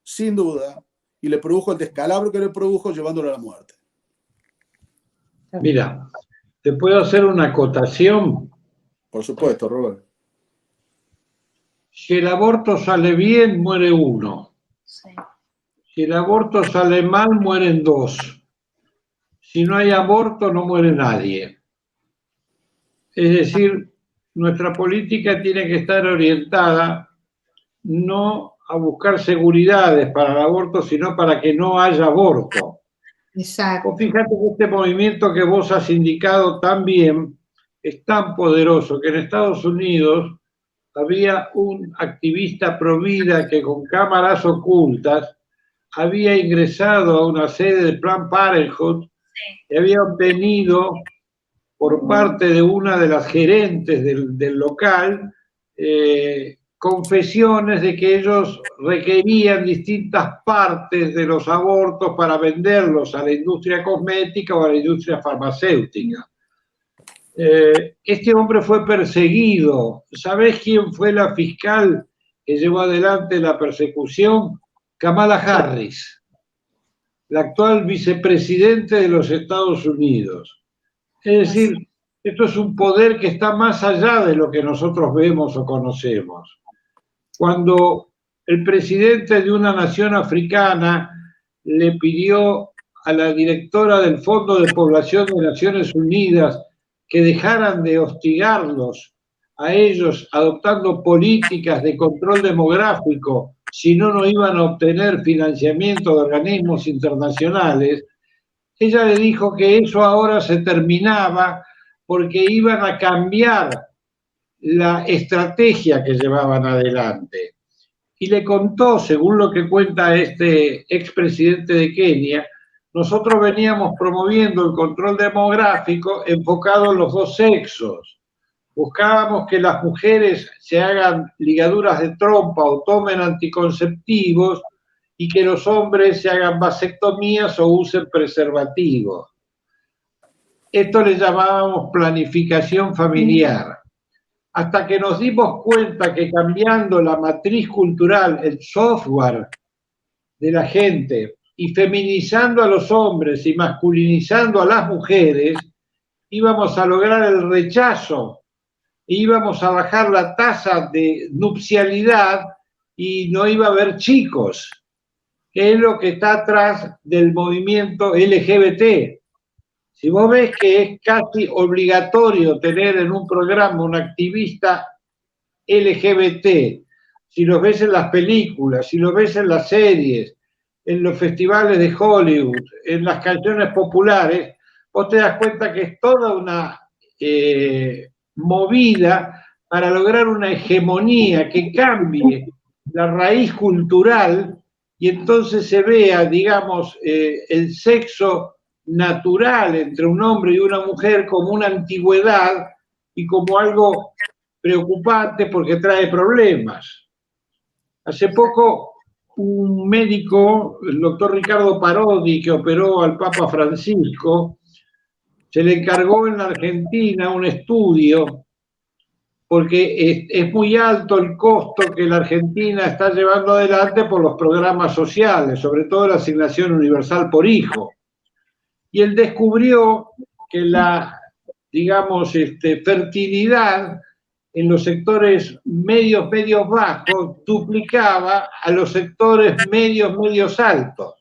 sin duda, y le produjo el descalabro que le produjo, llevándolo a la muerte. Mira, ¿te puedo hacer una acotación? Por supuesto, Robert. Si el aborto sale bien, muere uno. Sí. Si el aborto sale mal, mueren dos. Si no hay aborto, no muere nadie. Es decir, nuestra política tiene que estar orientada no a buscar seguridades para el aborto, sino para que no haya aborto. Exacto. Fíjate que este movimiento que vos has indicado también es tan poderoso que en Estados Unidos había un activista pro vida que con cámaras ocultas había ingresado a una sede de Planned Parenthood y había obtenido por parte de una de las gerentes del local confesiones de que ellos requerían distintas partes de los abortos para venderlos a la industria cosmética o a la industria farmacéutica. Este hombre fue perseguido. ¿Sabés quién fue la fiscal que llevó adelante la persecución? Kamala Harris, la actual vicepresidente de los Estados Unidos. Es decir, esto es un poder que está más allá de lo que nosotros vemos o conocemos. Cuando el presidente de una nación africana le pidió a la directora del Fondo de Población de Naciones Unidas que dejaran de hostigarlos a ellos adoptando políticas de control demográfico, si no, no iban a obtener financiamiento de organismos internacionales, ella le dijo que eso ahora se terminaba porque iban a cambiar la estrategia que llevaban adelante. Y le contó, según lo que cuenta este expresidente de Kenia, nosotros veníamos promoviendo el control demográfico enfocado en los dos sexos. Buscábamos que las mujeres se hagan ligaduras de trompa o tomen anticonceptivos y que los hombres se hagan vasectomías o usen preservativos. Esto le llamábamos planificación familiar. Hasta que nos dimos cuenta que cambiando la matriz cultural, el software de la gente, y feminizando a los hombres y masculinizando a las mujeres, íbamos a lograr el rechazo, e íbamos a bajar la tasa de nupcialidad y no iba a haber chicos, que es lo que está atrás del movimiento LGBT. Si vos ves que es casi obligatorio tener en un programa un activista LGBT, si los ves en las películas, si los ves en las series, en los festivales de Hollywood, en las canciones populares, vos te das cuenta que es toda una movida para lograr una hegemonía que cambie la raíz cultural y entonces se vea, digamos, el sexo natural entre un hombre y una mujer como una antigüedad y como algo preocupante porque trae problemas. Hace poco un médico, el doctor Ricardo Parodi, que operó al Papa Francisco, se le encargó en la Argentina un estudio porque es muy alto el costo que la Argentina está llevando adelante por los programas sociales, sobre todo la asignación universal por hijo. Y él descubrió que la, digamos, fertilidad en los sectores medios bajos duplicaba a los sectores medios altos.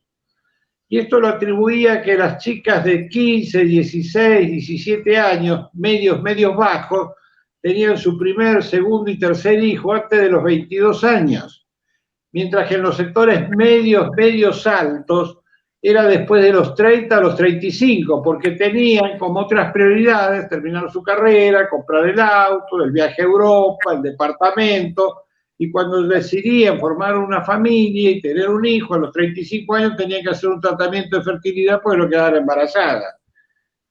Y esto lo atribuía a que las chicas de 15, 16, 17 años, medios bajos, tenían su primer, segundo y tercer hijo antes de los 22 años, mientras que en los sectores medios altos era después de los 30 a los 35, porque tenían como otras prioridades terminar su carrera, comprar el auto, el viaje a Europa, el departamento, y cuando decidían formar una familia y tener un hijo a los 35 años tenían que hacer un tratamiento de fertilidad porque no quedaban embarazadas.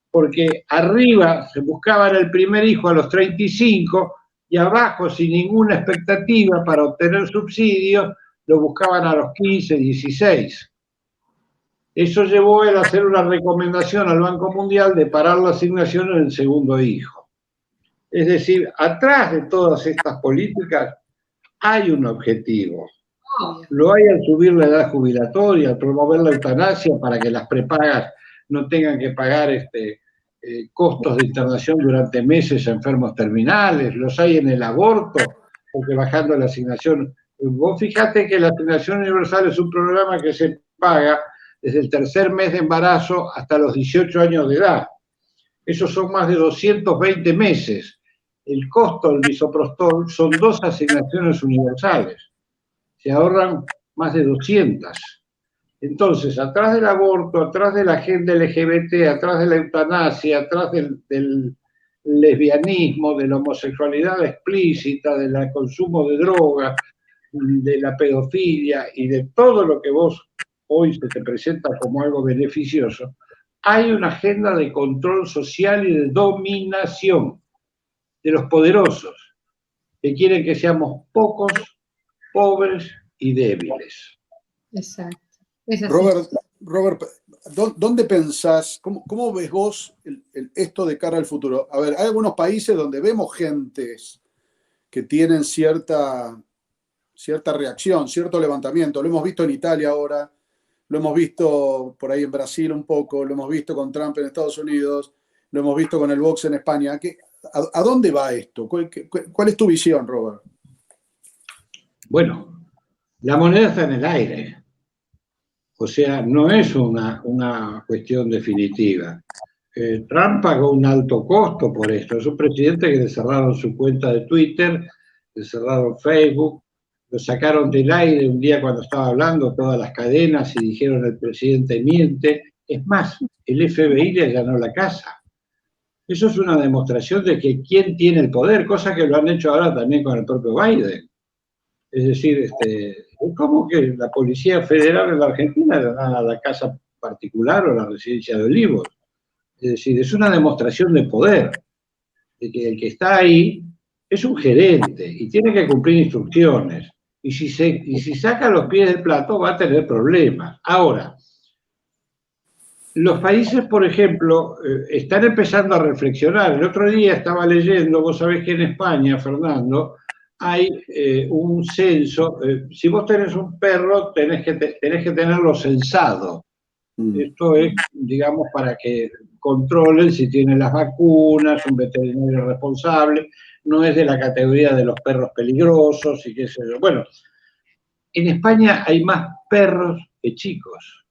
Porque arriba se buscaban el primer hijo a los 35 y abajo, sin ninguna expectativa para obtener subsidios, lo buscaban a los 15, 16. Eso llevó a él a hacer una recomendación al Banco Mundial de parar la asignación en el segundo hijo. Es decir, atrás de todas estas políticas hay un objetivo. Lo hay al subir la edad jubilatoria, al promover la eutanasia para que las prepagas no tengan que pagar costos de internación durante meses a enfermos terminales, los hay en el aborto, porque bajando la asignación. Vos fijate que la asignación universal es un programa que se paga desde el tercer mes de embarazo hasta los 18 años de edad. Esos son más de 220 meses. El costo del misoprostol son 2 asignaciones universales. Se ahorran más de 200. Entonces, atrás del aborto, atrás de la agenda LGBT, atrás de la eutanasia, atrás del lesbianismo, de la homosexualidad explícita, del consumo de drogas, de la pedofilia y de todo lo que vos hoy se te presenta como algo beneficioso, hay una agenda de control social y de dominación de los poderosos, que quieren que seamos pocos, pobres y débiles. Exacto. Es así. Robert, ¿dónde pensás, cómo ves vos esto de cara al futuro? A ver, hay algunos países donde vemos gentes que tienen cierta reacción, cierto levantamiento. Lo hemos visto en Italia ahora, lo hemos visto por ahí en Brasil un poco, lo hemos visto con Trump en Estados Unidos, lo hemos visto con el Vox en España. ¿A dónde va esto? ¿Cuál es tu visión, Robert? Bueno, la moneda está en el aire. O sea, no es una cuestión definitiva. Trump pagó un alto costo por esto. Es un presidente que le cerraron su cuenta de Twitter, le cerraron Facebook, lo sacaron del aire un día cuando estaba hablando todas las cadenas y dijeron el presidente miente. Es más, el FBI le allanó la casa. Eso es una demostración de que quién tiene el poder, cosa que lo han hecho ahora también con el propio Biden. Es decir, ¿cómo que la Policía Federal en la Argentina le dan a la casa particular o a la residencia de Olivos? Es decir, es una demostración de poder, de que el que está ahí es un gerente y tiene que cumplir instrucciones. Y si saca los pies del plato va a tener problemas. Ahora, los países, por ejemplo, están empezando a reflexionar. El otro día estaba leyendo, vos sabés que en España, Fernando, hay un censo. Si vos tenés un perro, tenés que tenerlo censado. Esto es, digamos, para que controlen si tienen las vacunas, un veterinario responsable, no es de la categoría de los perros peligrosos y qué sé yo. Bueno, en España hay más perros que chicos.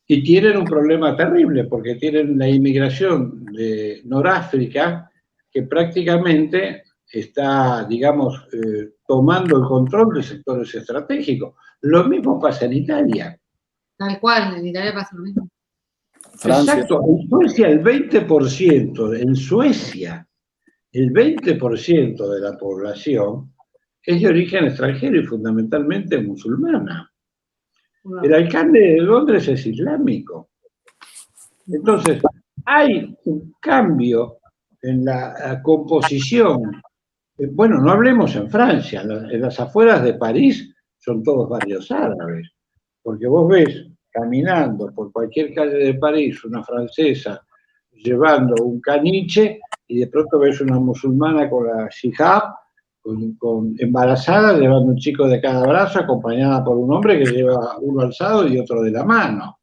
Y tienen un problema terrible, porque tienen la inmigración de Noráfrica, que prácticamente está, digamos, tomando el control de sectores estratégicos. Lo mismo pasa en Italia. Tal cual, en Italia pasa lo mismo. Francia. Exacto, en Suecia el 20%, en Suecia el 20% de la población es de origen extranjero y fundamentalmente musulmana. El alcalde de Londres es islámico. Entonces, hay un cambio en la composición. Bueno, no hablemos en Francia, en las afueras de París son todos barrios árabes, porque vos ves caminando por cualquier calle de París una francesa llevando un caniche y de pronto ves una musulmana con la hijab, embarazada, llevando un chico de cada brazo, acompañada por un hombre que lleva uno alzado y otro de la mano.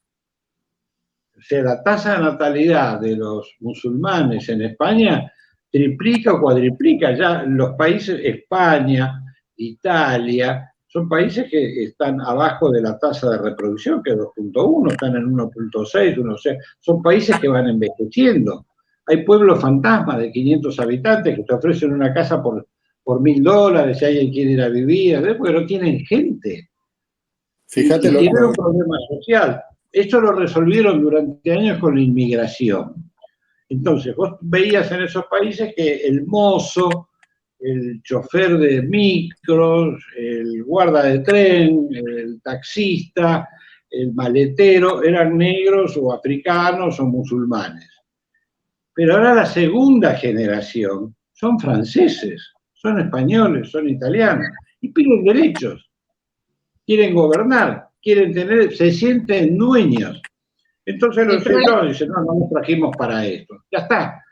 O sea, la tasa de natalidad de los musulmanes en España triplica o cuadriplica. Ya los países, España, Italia, son países que están abajo de la tasa de reproducción, que es 2.1, están en 1.6, 1.6. Son países que van envejeciendo. Hay pueblos fantasmas de 500 habitantes que te ofrecen una casa por $1.000, si alguien quiere ir a vivir, porque no tienen gente. Fíjate y tienen un problema social. Esto lo resolvieron durante años con la inmigración. Entonces, vos veías en esos países que el mozo, el chofer de micros, el guarda de tren, el taxista, el maletero, eran negros o africanos o musulmanes. Pero ahora la segunda generación son franceses, son españoles, son italianos, y piden derechos, quieren gobernar, quieren tener, se sienten dueños. Entonces los ciudadanos dicen, no nos trajimos para esto. Ya está.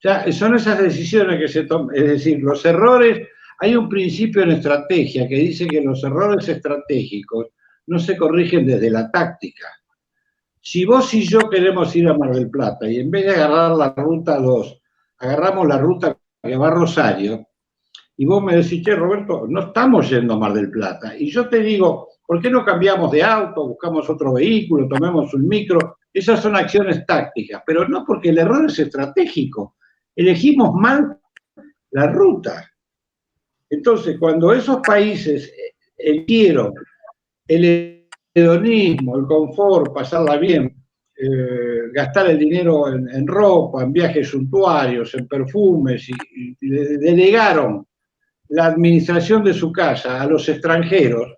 Ya son esas decisiones que se toman. Es decir, los errores, hay un principio en estrategia que dice que los errores estratégicos no se corrigen desde la táctica. Si vos y yo queremos ir a Mar del Plata y en vez de agarrar la ruta 2, agarramos la ruta que va a Rosario, y vos me decís, che, Roberto, no estamos yendo a Mar del Plata. Y yo te digo, ¿por qué no cambiamos de auto, buscamos otro vehículo, tomemos un micro? Esas son acciones tácticas, pero no porque el error es estratégico. Elegimos mal la ruta. Entonces, cuando esos países eligieron el hedonismo, el confort, pasarla bien, gastar el dinero en ropa, en viajes suntuarios, en perfumes, y delegaron la administración de su casa a los extranjeros,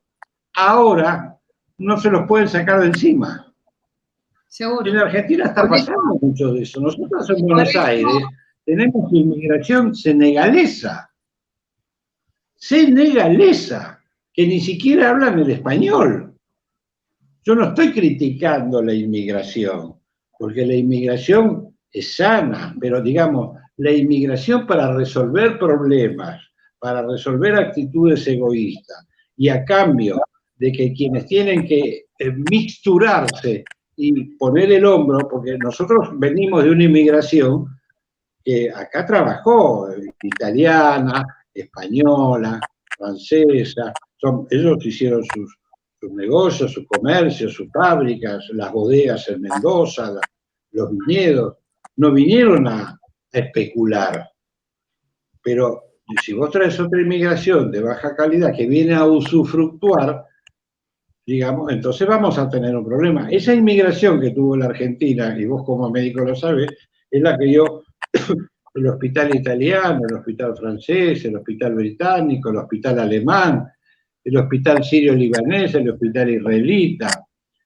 ahora no se los pueden sacar de encima. Seguro. En Argentina está pasando mucho de eso. Nosotros en Buenos Aires tenemos inmigración senegalesa, que ni siquiera hablan el español. Yo no estoy criticando la inmigración, porque la inmigración es sana, pero digamos, la inmigración para resolver problemas, para resolver actitudes egoístas, y a cambio de que quienes tienen que mixturarse y poner el hombro, porque nosotros venimos de una inmigración que acá trabajó, italiana, española, francesa, ellos hicieron sus negocios, sus comercios, sus fábricas, las bodegas en Mendoza, los viñedos, no vinieron a especular, pero si vos traes otra inmigración de baja calidad que viene a usufructuar, digamos, entonces vamos a tener un problema. Esa inmigración que tuvo la Argentina, y vos como médico lo sabés, es la que dio el hospital italiano, el hospital francés, el hospital británico, el hospital alemán, el hospital sirio-libanés, el hospital israelita.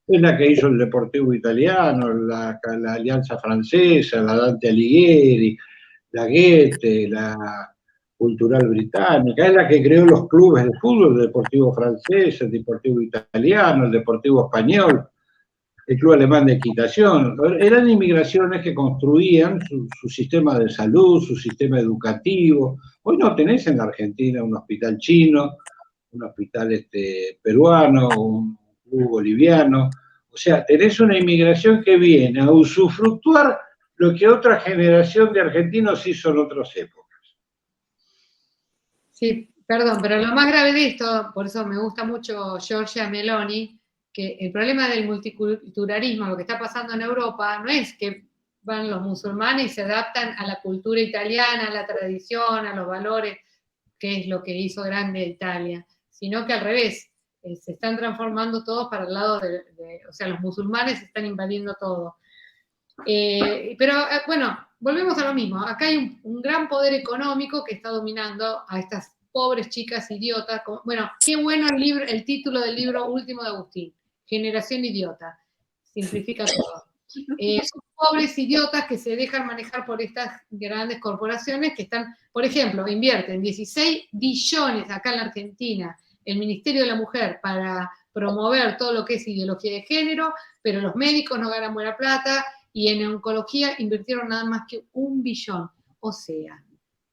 Es la que hizo el Deportivo Italiano, la Alianza Francesa, la Dante Alighieri, la Goethe, la Cultural Británica, es la que creó los clubes de fútbol, el Deportivo Francés, el Deportivo Italiano, el Deportivo Español, el Club Alemán de Equitación. Eran inmigraciones que construían su sistema de salud, su sistema educativo. Hoy no tenés en la Argentina un hospital chino, un hospital peruano, un club boliviano. O sea, tenés una inmigración que viene a usufructuar lo que otra generación de argentinos hizo en otras épocas. Sí, perdón, pero lo más grave de esto, por eso me gusta mucho Giorgia Meloni, que el problema del multiculturalismo, lo que está pasando en Europa, no es que van los musulmanes y se adaptan a la cultura italiana, a la tradición, a los valores, que es lo que hizo grande Italia, sino que al revés, se están transformando todos para el lado o sea, los musulmanes están invadiendo todo. Pero bueno, volvemos a lo mismo. Acá hay un gran poder económico que está dominando a estas pobres chicas idiotas. Bueno, qué bueno el libro, el título del libro último de Agustín, Generación Idiota. Simplifica todo. Son pobres idiotas que se dejan manejar por estas grandes corporaciones que están, por ejemplo, invierten 16 billones acá en la Argentina, el Ministerio de la Mujer, para promover todo lo que es ideología de género, pero los médicos no ganan buena plata y en oncología invirtieron nada más que 1 billón. O sea,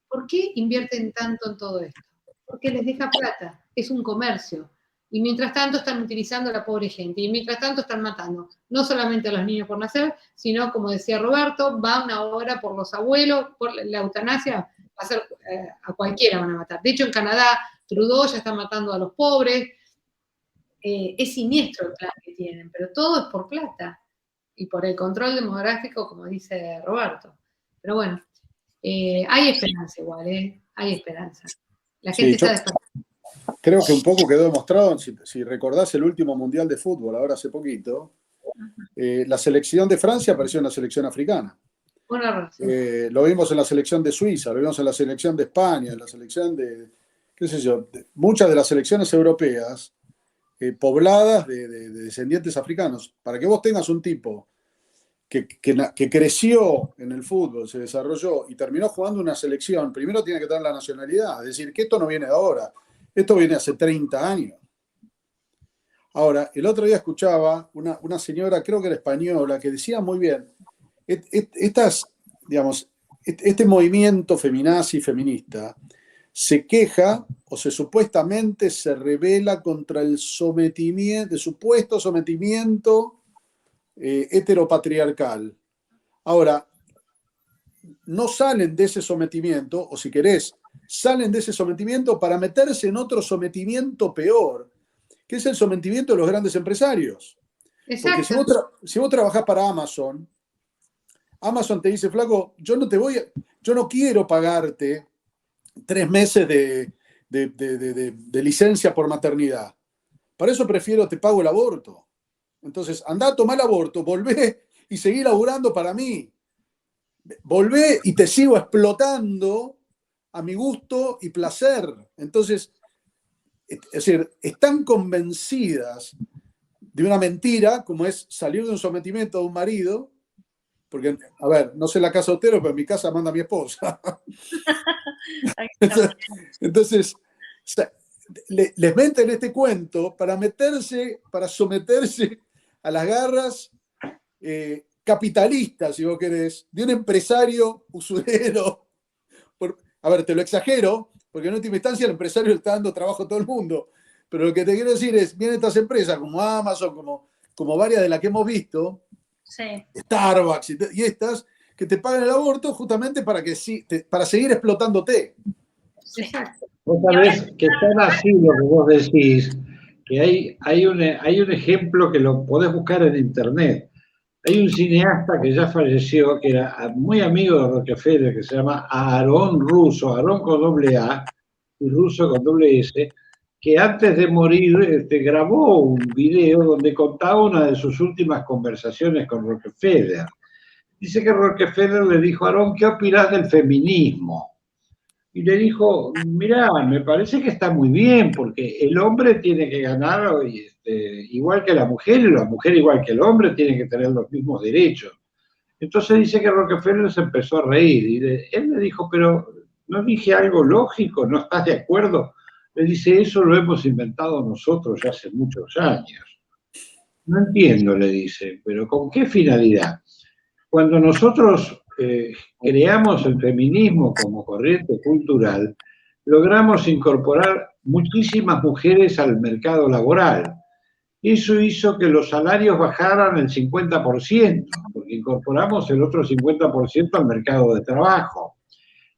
¿por qué invierten tanto en todo esto? Porque les deja plata, es un comercio. Y mientras tanto están utilizando a la pobre gente. Y mientras tanto están matando, no solamente a los niños por nacer, sino, como decía Roberto, va una hora por los abuelos, por la eutanasia, va a ser, a cualquiera van a matar. De hecho, en Canadá, Trudeau ya está matando a los pobres. Es siniestro el plan que tienen, pero todo es por plata. Y por el control demográfico, como dice Roberto. Pero bueno, hay esperanza igual, hay esperanza. La gente está despertando. Creo que un poco quedó demostrado, si recordás el último Mundial de Fútbol, ahora hace poquito, la selección de Francia apareció en la selección africana. Lo vimos en la selección de Suiza, lo vimos en la selección de España, en la selección de, qué sé yo, muchas de las selecciones europeas pobladas de descendientes africanos. Para que vos tengas un tipo que creció en el fútbol, se desarrolló y terminó jugando una selección, primero tiene que tener la nacionalidad, es decir, que esto no viene de ahora. Esto viene hace 30 años. Ahora, el otro día escuchaba una señora, creo que era española, que decía muy bien, este movimiento feminazi feminista se queja o supuestamente se rebela contra el sometimiento, el supuesto sometimiento heteropatriarcal. Ahora, no salen de ese sometimiento, o si querés, salen de ese sometimiento para meterse en otro sometimiento peor, que es el sometimiento de los grandes empresarios. Exacto. Porque si vos trabajás para Amazon, Amazon te dice, flaco, yo no quiero pagarte 3 meses de licencia por maternidad. Para eso prefiero te pago el aborto. Entonces, andá a tomar el aborto, volvé y seguí laburando para mí. Volvé y te sigo explotando a mi gusto y placer. Entonces, es decir, están convencidas de una mentira, como es salir de un sometimiento de un marido, porque, a ver, no sé la casa de usted, pero en mi casa manda mi esposa. Entonces, les meten este cuento para someterse a las garras capitalistas, si vos querés, de un empresario usurero. A ver, te lo exagero, porque en última instancia el empresario le está dando trabajo a todo el mundo. Pero lo que te quiero decir es, vienen estas empresas como Amazon, como varias de las que hemos visto, sí. Starbucks y estas, que te pagan el aborto justamente para seguir explotándote. Sí. Vos sabés que tan así lo que vos decís, que hay un ejemplo que lo podés buscar en internet. Hay un cineasta que ya falleció, que era muy amigo de Rockefeller, que se llama Aaron Russo, Aaron con doble A y Russo con doble S, que antes de morir grabó un video donde contaba una de sus últimas conversaciones con Rockefeller. Dice que Rockefeller le dijo, Aaron, ¿qué opinás del feminismo? Y le dijo, mirá, me parece que está muy bien, porque el hombre tiene que ganar igual que la mujer, y la mujer igual que el hombre tiene que tener los mismos derechos. Entonces dice que Rockefeller se empezó a reír, y él le dijo, pero ¿no dije algo lógico? ¿No estás de acuerdo? Le dice, eso lo hemos inventado nosotros ya hace muchos años. No entiendo, le dice, pero ¿con qué finalidad? Cuando nosotros creamos el feminismo como corriente cultural, logramos incorporar muchísimas mujeres al mercado laboral. Eso hizo que los salarios bajaran el 50%, porque incorporamos el otro 50% al mercado de trabajo.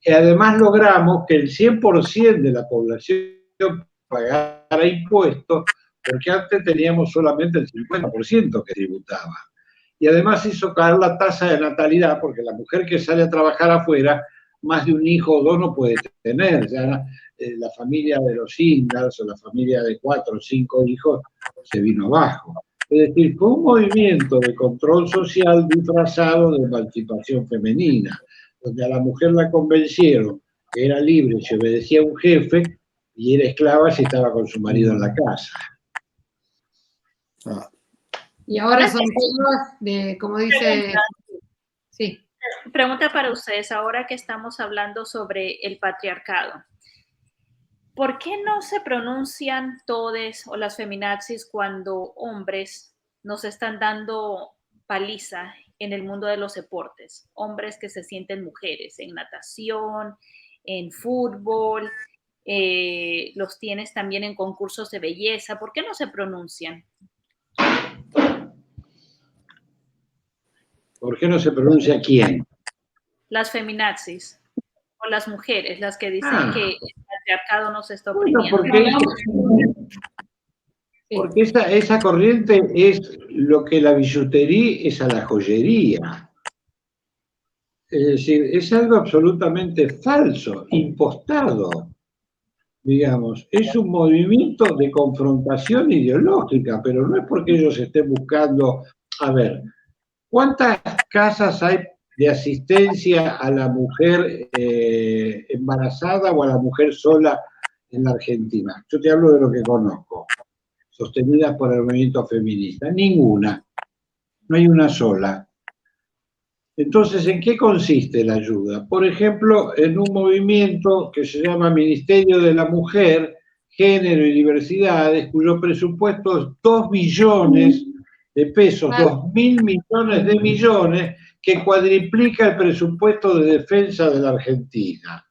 Y además logramos que el 100% de la población pagara impuestos, porque antes teníamos solamente el 50% que tributaba. Y además hizo caer la tasa de natalidad, porque la mujer que sale a trabajar afuera, más de un hijo o 2 no puede tener. Ya la familia de los Ingalls o la familia de 4 o 5 hijos se vino abajo. Es decir, fue un movimiento de control social disfrazado de emancipación femenina, donde a la mujer la convencieron que era libre si obedecía a un jefe, y era esclava si estaba con su marido en la casa. Ah, Y ahora son temas de, como dice, sí. Pregunta para ustedes, ahora que estamos hablando sobre el patriarcado. ¿Por qué no se pronuncian todes o las feminazis cuando hombres nos están dando paliza en el mundo de los deportes? Hombres que se sienten mujeres en natación, en fútbol, los tienes también en concursos de belleza. ¿Por qué no se pronuncian? ¿Por qué no se pronuncia quién? Las feminazis o las mujeres, las que dicen Ah. que el patriarcado nos está Bueno, oprimiendo. porque esa corriente es lo que la billutería es a la joyería. Es decir, es algo absolutamente falso, impostado, digamos. Es un movimiento de confrontación ideológica, pero no es porque ellos estén buscando, a ver, ¿cuántas casas hay de asistencia a la mujer embarazada o a la mujer sola en la Argentina? Yo te hablo de lo que conozco, sostenidas por el movimiento feminista. Ninguna, no hay una sola. Entonces, ¿en qué consiste la ayuda? Por ejemplo, en un movimiento que se llama Ministerio de la Mujer, Género y Diversidades, cuyo presupuesto es 2 billones de pesos, 2.000 millones de millones, que cuadriplica el presupuesto de defensa de la Argentina.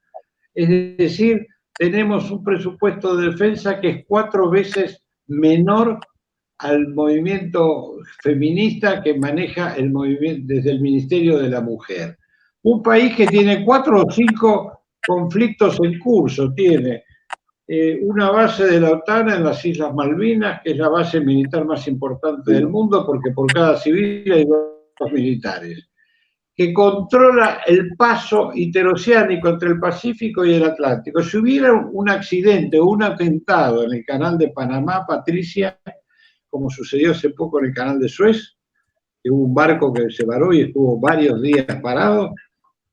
Es decir, tenemos un presupuesto de defensa que es 4 veces menor al movimiento feminista que maneja el movimiento desde el Ministerio de la Mujer. Un país que tiene 4 o 5 conflictos en curso, tiene una base de la OTAN en las Islas Malvinas, que es la base militar más importante del mundo, porque por cada civil hay 2 militares, que controla el paso interoceánico entre el Pacífico y el Atlántico. Si hubiera un accidente o un atentado en el canal de Panamá, Patricia, como sucedió hace poco en el canal de Suez, que hubo un barco que se varó y estuvo varios días parado,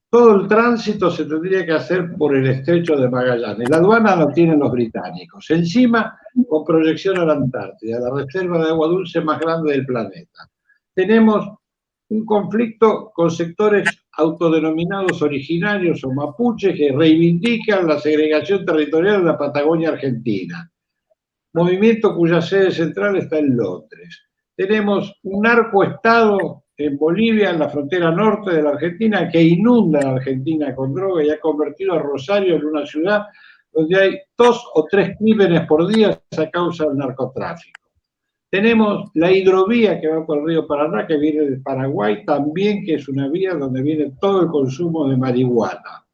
todo el tránsito se tendría que hacer por el estrecho de Magallanes. La aduana lo tienen los británicos. Encima, con proyección a la Antártida, la reserva de agua dulce más grande del planeta. Tenemos un conflicto con sectores autodenominados originarios o mapuches que reivindican la segregación territorial de la Patagonia Argentina. Movimiento cuya sede central está en Londres. Tenemos un narcoestado en Bolivia, en la frontera norte de la Argentina, que inunda a la Argentina con droga y ha convertido a Rosario en una ciudad donde hay 2 o 3 crímenes por día a causa del narcotráfico. Tenemos la hidrovía que va por el río Paraná, que viene de Paraguay, también que es una vía donde viene todo el consumo de marihuana.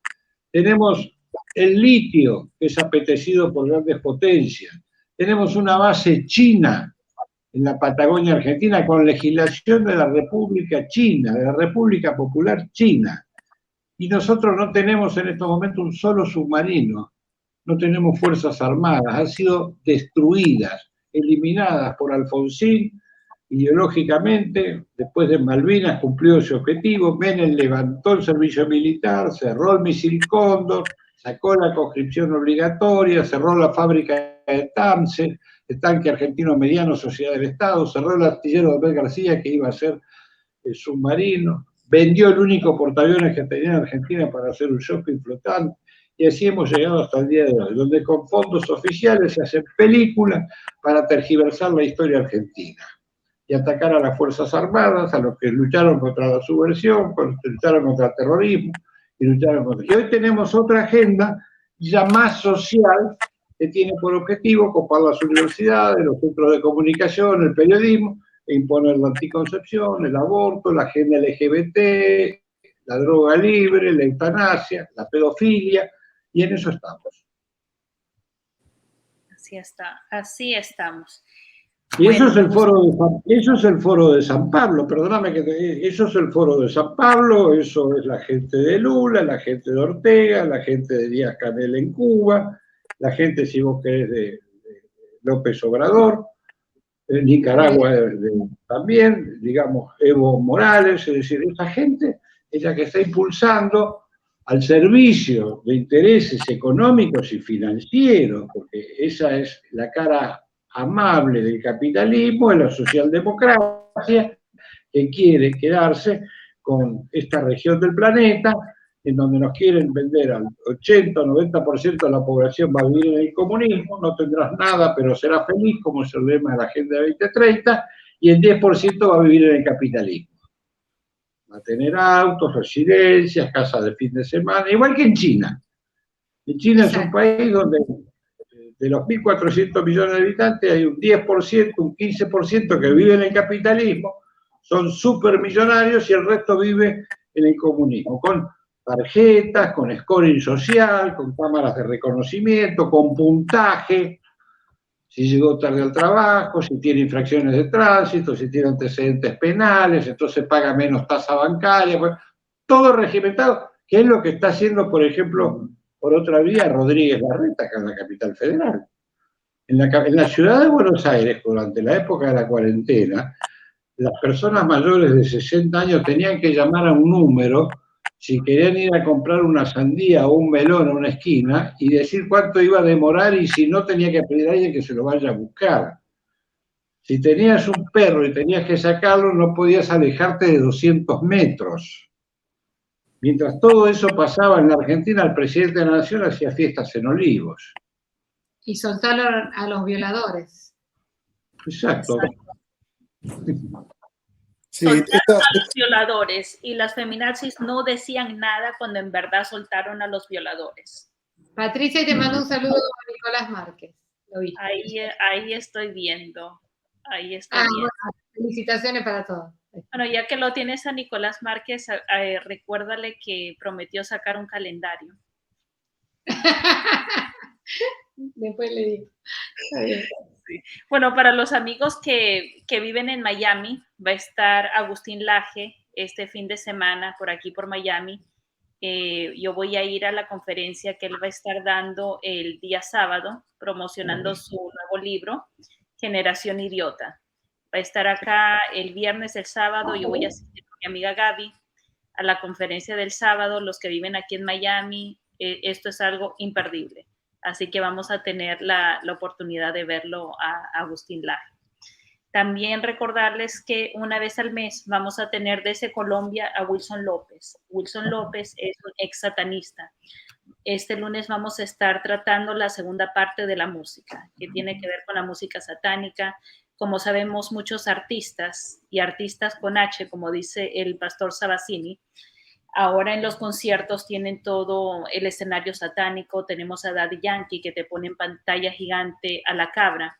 Tenemos el litio, que es apetecido por grandes potencias. Tenemos una base china en la Patagonia Argentina con legislación de la República China, de la República Popular China. Y nosotros no tenemos en estos momentos un solo submarino, no tenemos fuerzas armadas, han sido destruidas, eliminadas por Alfonsín ideológicamente. Después de Malvinas cumplió ese objetivo, Menem levantó el servicio militar, cerró el misil Cóndor, sacó la conscripción obligatoria, cerró la fábrica de Tamse, el tanque argentino mediano, Sociedad del Estado, cerró el astillero de Abel García, que iba a ser el submarino, vendió el único portaaviones que tenía en Argentina para hacer un shopping flotante, y así hemos llegado hasta el día de hoy, donde con fondos oficiales se hacen películas para tergiversar la historia argentina y atacar a las Fuerzas Armadas, a los que lucharon contra la subversión, lucharon contra el terrorismo, y lucharon contra... Y hoy tenemos otra agenda ya más social, que tiene por objetivo copar las universidades, los centros de comunicación, el periodismo, e imponer la anticoncepción, el aborto, la agenda LGBT, la droga libre, la eutanasia, la pedofilia, y en eso estamos. Así estamos. Y bueno, eso es el foro de San Pablo, perdóname eso es el foro de San Pablo, eso es la gente de Lula, la gente de Ortega, la gente de Díaz-Canel en Cuba, la gente, si vos querés, de López Obrador, en Nicaragua también, digamos, Evo Morales, es decir, esa gente es la que está impulsando al servicio de intereses económicos y financieros, porque esa es la cara amable del capitalismo, de la socialdemocracia, que quiere quedarse con esta región del planeta, en donde nos quieren vender al 80 o 90% de la población va a vivir en el comunismo, no tendrás nada, pero serás feliz, como es el lema de la Agenda 2030, y el 10% va a vivir en el capitalismo. Va a tener autos, residencias, casas de fin de semana, igual que en China. En China es un país donde de los 1.400 millones de habitantes hay un 10%, un 15% que vive en el capitalismo, son supermillonarios y el resto vive en el comunismo, con tarjetas, con scoring social, con cámaras de reconocimiento, con puntaje, si llegó tarde al trabajo, si tiene infracciones de tránsito, si tiene antecedentes penales, entonces paga menos tasa bancaria, pues, todo regimentado, que es lo que está haciendo, por ejemplo, por otra vía, Rodríguez Larreta, acá en la capital federal. En la ciudad de Buenos Aires, durante la época de la cuarentena, las personas mayores de 60 años tenían que llamar a un número si querían ir a comprar una sandía o un melón a una esquina y decir cuánto iba a demorar y si no tenía que pedir a alguien que se lo vaya a buscar. Si tenías un perro y tenías que sacarlo, no podías alejarte de 200 metros. Mientras todo eso pasaba en la Argentina, el presidente de la Nación hacía fiestas en Olivos. Y soltaron a los violadores. Exacto. Sí, soltaron a los violadores y las feminazis no decían nada cuando en verdad soltaron a los violadores. Patricia, te mando un saludo a Nicolás Márquez. ¿Lo viste? Ahí estoy viendo. Ahí estoy viendo. Bueno, felicitaciones para todos. Bueno, ya que lo tienes a Nicolás Márquez, recuérdale que prometió sacar un calendario. Después le digo. Sí. Bueno, para los amigos que viven en Miami, va a estar Agustín Laje este fin de semana por aquí, por Miami. Yo voy a ir a la conferencia que él va a estar dando el día sábado, promocionando su nuevo libro, Generación Idiota. Va a estar acá el viernes, el sábado. Yo voy a asistir con mi amiga Gaby a la conferencia del sábado. Los que viven aquí en Miami, esto es algo imperdible. Así que vamos a tener la oportunidad de verlo a Agustín Laje. También recordarles que una vez al mes vamos a tener desde Colombia a Wilson López. Wilson López es un ex satanista. Este lunes vamos a estar tratando la segunda parte de la música, que tiene que ver con la música satánica. Como sabemos, muchos artistas, y artistas con H, como dice el pastor Sabatini, ahora en los conciertos tienen todo el escenario satánico. Tenemos a Daddy Yankee que te pone en pantalla gigante a la cabra.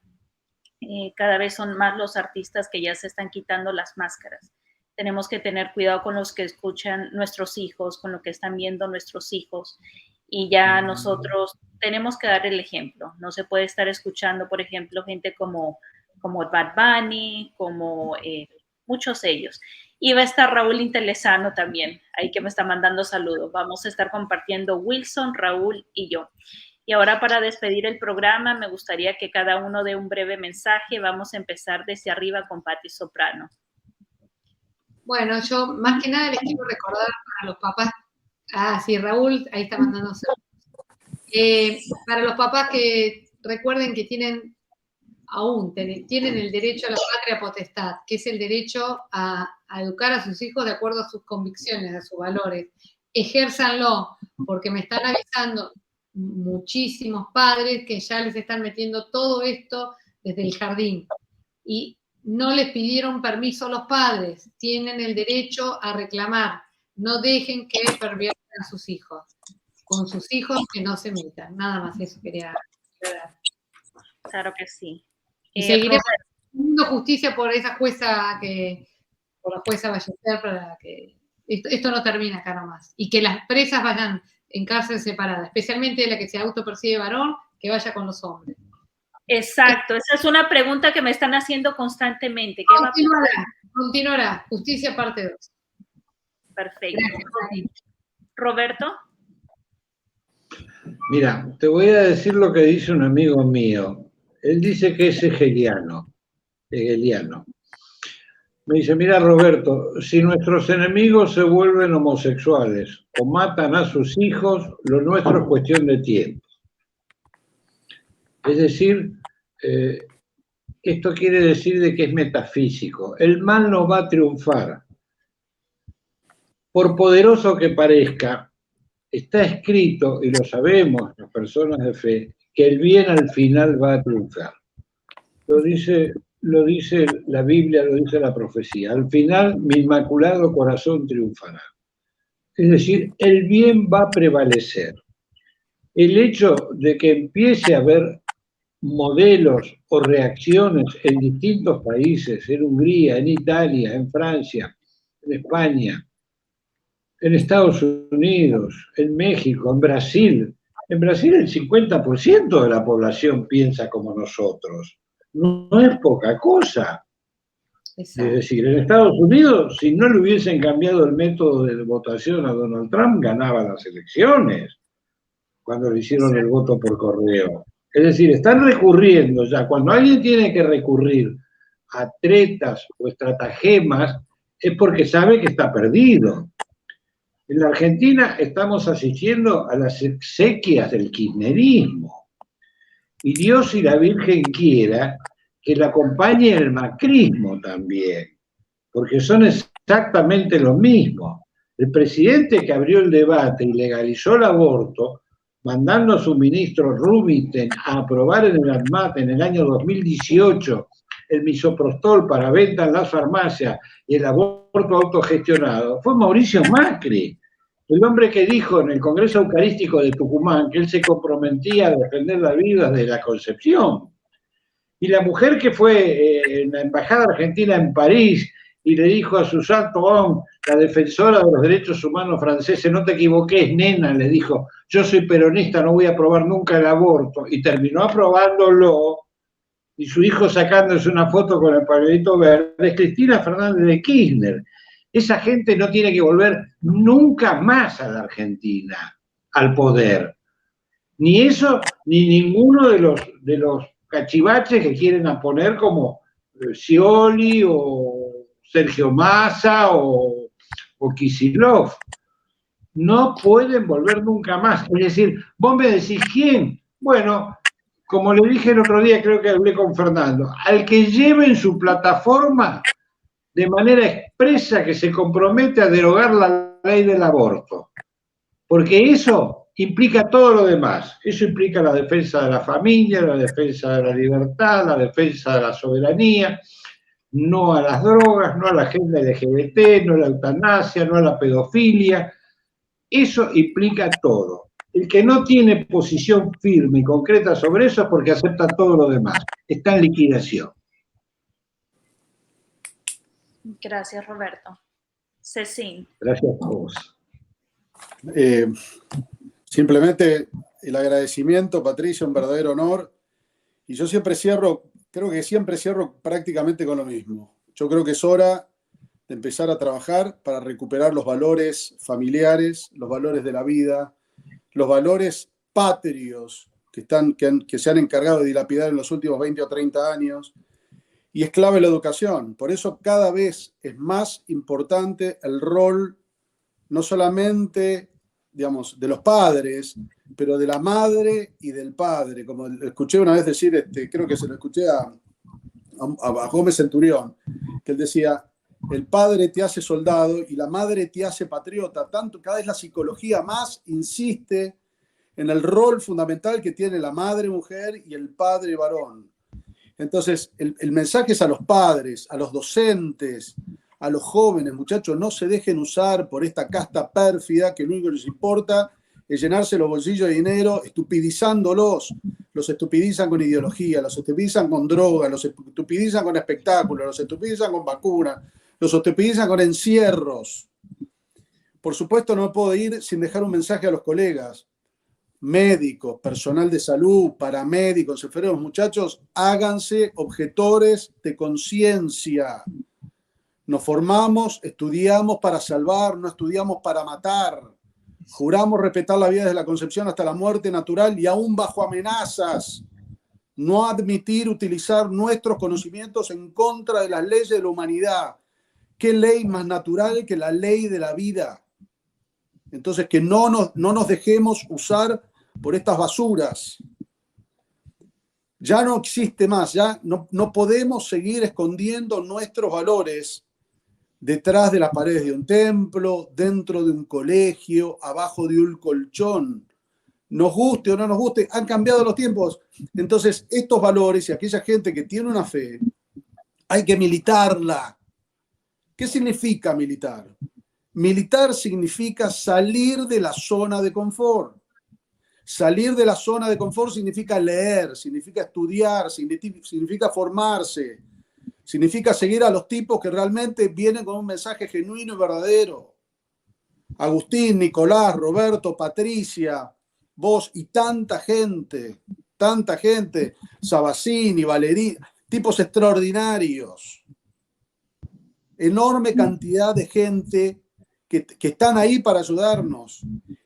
Cada vez son más los artistas que ya se están quitando las máscaras. Tenemos que tener cuidado con los que escuchan nuestros hijos, con lo que están viendo nuestros hijos. Y ya nosotros tenemos que dar el ejemplo. No se puede estar escuchando, por ejemplo, gente como Bad Bunny, como muchos de ellos. Y va a estar Raúl Intelesano también, ahí que me está mandando saludos. Vamos a estar compartiendo Wilson, Raúl y yo. Y ahora para despedir el programa, me gustaría que cada uno dé un breve mensaje. Vamos a empezar desde arriba con Patti Soprano. Bueno, yo más que nada les quiero recordar a los papás. Ah, sí, Raúl, ahí está mandando saludos. Para los papás que recuerden que tienen el derecho a la patria potestad, que es el derecho a educar a sus hijos de acuerdo a sus convicciones, a sus valores. Ejérzanlo, porque me están avisando muchísimos padres que ya les están metiendo todo esto desde el jardín. Y no les pidieron permiso a los padres, tienen el derecho a reclamar. No dejen que perviertan a sus hijos. Con sus hijos que no se metan. Nada más eso quería aclarar. Claro que sí. Y seguiremos haciendo justicia por esa jueza por la jueza Ballester, para que esto no termine acá nomás. Y que las presas vayan en cárcel separada, especialmente la que se autopercibe varón, que vaya con los hombres. Exacto, esa es una pregunta que me están haciendo constantemente. Continuará. Justicia parte 2. Perfecto. Gracias. Roberto. Mira, te voy a decir lo que dice un amigo mío. Él dice que es hegeliano. Me dice, mira Roberto, si nuestros enemigos se vuelven homosexuales o matan a sus hijos, lo nuestro es cuestión de tiempo. Es decir, esto quiere decir de que es metafísico. El mal no va a triunfar. Por poderoso que parezca, está escrito, y lo sabemos las personas de fe, que el bien al final va a triunfar. Lo dice la Biblia, lo dice la profecía. Al final, mi inmaculado corazón triunfará. Es decir, el bien va a prevalecer. El hecho de que empiece a haber modelos o reacciones en distintos países, en Hungría, en Italia, en Francia, en España, en Estados Unidos, en México, en Brasil. En Brasil el 50% de la población piensa como nosotros. No es poca cosa. Exacto. Es decir, en Estados Unidos, si no le hubiesen cambiado el método de votación a Donald Trump, ganaba las elecciones cuando le hicieron el voto por correo. Es decir, están recurriendo ya. Cuando alguien tiene que recurrir a tretas o estratagemas, es porque sabe que está perdido. En la Argentina estamos asistiendo a las exequias del kirchnerismo. Y Dios y la Virgen quiera que la acompañe el macrismo también, porque son exactamente lo mismo. El presidente que abrió el debate y legalizó el aborto, mandando a su ministro Rubinstein a aprobar en el ANMAT en el año 2018 el misoprostol para venta en las farmacias y el aborto autogestionado, fue Mauricio Macri, el hombre que dijo en el Congreso Eucarístico de Tucumán que él se comprometía a defender la vida desde la concepción. Y la mujer que fue en la Embajada Argentina en París y le dijo a Suzanne Toron, la defensora de los derechos humanos franceses, no te equivoques, nena, le dijo, yo soy peronista, no voy a aprobar nunca el aborto, y terminó aprobándolo, y su hijo sacándose una foto con el pañuelito verde, es Cristina Fernández de Kirchner. Esa gente no tiene que volver nunca más a la Argentina, al poder. Ni eso, ni ninguno de los cachivaches que quieren poner como Scioli o Sergio Massa o Kicillof. No pueden volver nunca más. Es decir, vos me decís, ¿quién? Bueno, como le dije el otro día, creo que hablé con Fernando, al que lleve en su plataforma de manera expresa que se compromete a derogar la ley del aborto. Porque eso implica todo lo demás. Eso implica la defensa de la familia, la defensa de la libertad, la defensa de la soberanía, no a las drogas, no a la agenda LGBT, no a la eutanasia, no a la pedofilia. Eso implica todo. El que no tiene posición firme y concreta sobre eso es porque acepta todo lo demás. Está en liquidación. Gracias, Roberto. Cecín. Gracias a vos. Simplemente el agradecimiento, Patricia, un verdadero honor. Y yo siempre cierro, creo que siempre cierro prácticamente con lo mismo. Yo creo que es hora de empezar a trabajar para recuperar los valores familiares, los valores de la vida, los valores patrios que se han encargado de dilapidar en los últimos 20 o 30 años. Y es clave la educación. Por eso cada vez es más importante el rol, no solamente, digamos, de los padres, pero de la madre y del padre. Como escuché una vez decir, creo que se lo escuché a Gómez Centurión, que él decía, el padre te hace soldado y la madre te hace patriota. Tanto, cada vez la psicología más insiste en el rol fundamental que tiene la madre mujer y el padre varón. Entonces, el mensaje es a los padres, a los docentes, a los jóvenes, muchachos, no se dejen usar por esta casta pérfida que lo único que les importa es llenarse los bolsillos de dinero, estupidizándolos. Los estupidizan con ideología, los estupidizan con droga, los estupidizan con espectáculos, los estupidizan con vacunas, los estupidizan con encierros. Por supuesto, no puedo ir sin dejar un mensaje a los colegas. Médicos, personal de salud, paramédicos, enfermeros, muchachos, háganse objetores de conciencia. Nos formamos, estudiamos para salvar, no estudiamos para matar. Juramos respetar la vida desde la concepción hasta la muerte natural y aún bajo amenazas. No admitir utilizar nuestros conocimientos en contra de las leyes de la humanidad. ¿Qué ley más natural que la ley de la vida? Entonces, que no nos dejemos usar por estas basuras. Ya no existe más, ya no podemos seguir escondiendo nuestros valores detrás de las paredes de un templo, dentro de un colegio, abajo de un colchón. Nos guste o no nos guste, han cambiado los tiempos. Entonces, estos valores y aquella gente que tiene una fe, hay que militarla. ¿Qué significa militar? Militar significa salir de la zona de confort. Salir de la zona de confort significa leer, significa estudiar, significa formarse, significa seguir a los tipos que realmente vienen con un mensaje genuino y verdadero. Agustín, Nicolás, Roberto, Patricia, vos y tanta gente, Sabacini, Valerí, tipos extraordinarios. Enorme cantidad de gente que están ahí para ayudarnos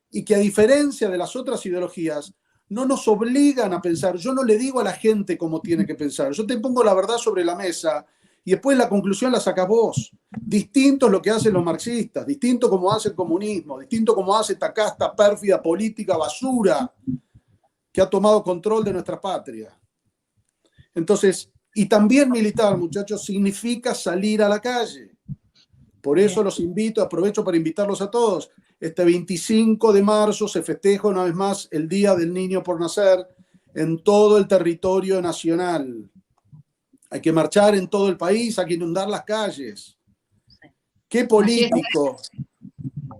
y que a diferencia de las otras ideologías no nos obligan a pensar. Yo no le digo a la gente cómo tiene que pensar, yo te pongo la verdad sobre la mesa y después la conclusión la sacas vos. Distinto es lo que hacen los marxistas, distinto como hace el comunismo, distinto como hace esta casta pérfida política basura que ha tomado control de nuestra patria. Entonces, y también militar, muchachos, significa salir a la calle. Por eso los invito, aprovecho para invitarlos a todos. Este 25 de marzo se festeja una vez más el Día del Niño por Nacer en todo el territorio nacional. Hay que marchar en todo el país, hay que inundar las calles. ¿Qué político,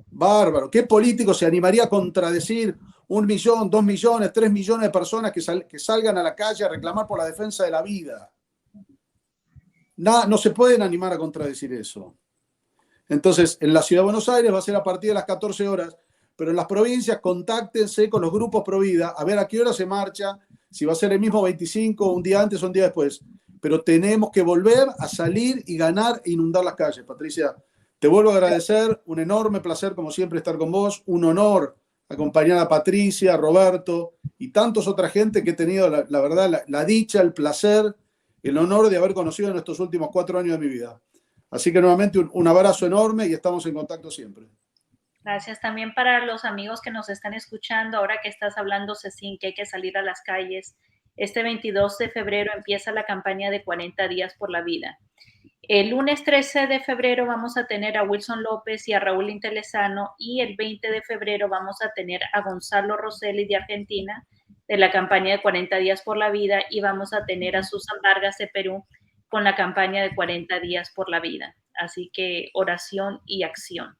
bárbaro, qué político se animaría a contradecir 1 millón, 2 millones, 3 millones de personas que salgan a la calle a reclamar por la defensa de la vida? No se pueden animar a contradecir eso. Entonces, en la Ciudad de Buenos Aires va a ser a partir de las 14 horas, pero en las provincias contáctense con los grupos pro vida a ver a qué hora se marcha, si va a ser el mismo 25, un día antes o un día después. Pero tenemos que volver a salir y ganar e inundar las calles. Patricia, te vuelvo a agradecer, un enorme placer como siempre estar con vos, un honor acompañar a Patricia, a Roberto y tantos otra gente que he tenido la verdad, la dicha, el placer, el honor de haber conocido en estos últimos 4 años de mi vida. Así que nuevamente un abrazo enorme y estamos en contacto siempre. Gracias también para los amigos que nos están escuchando. Ahora que estás hablando, Cecín, que hay que salir a las calles. Este 22 de febrero empieza la campaña de 40 días por la vida. El lunes 13 de febrero vamos a tener a Wilson López y a Raúl Intelezano, y el 20 de febrero vamos a tener a Gonzalo Rosselli de Argentina de la campaña de 40 días por la vida, y vamos a tener a Susan Vargas de Perú con la campaña de 40 días por la vida. Así que oración y acción.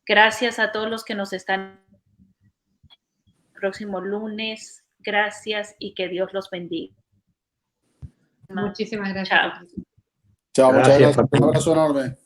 Gracias a todos los que nos están el próximo lunes. Gracias y que Dios los bendiga. Muchísimas gracias. Chao. Chao, muchas Gracias, gracias. Un abrazo enorme.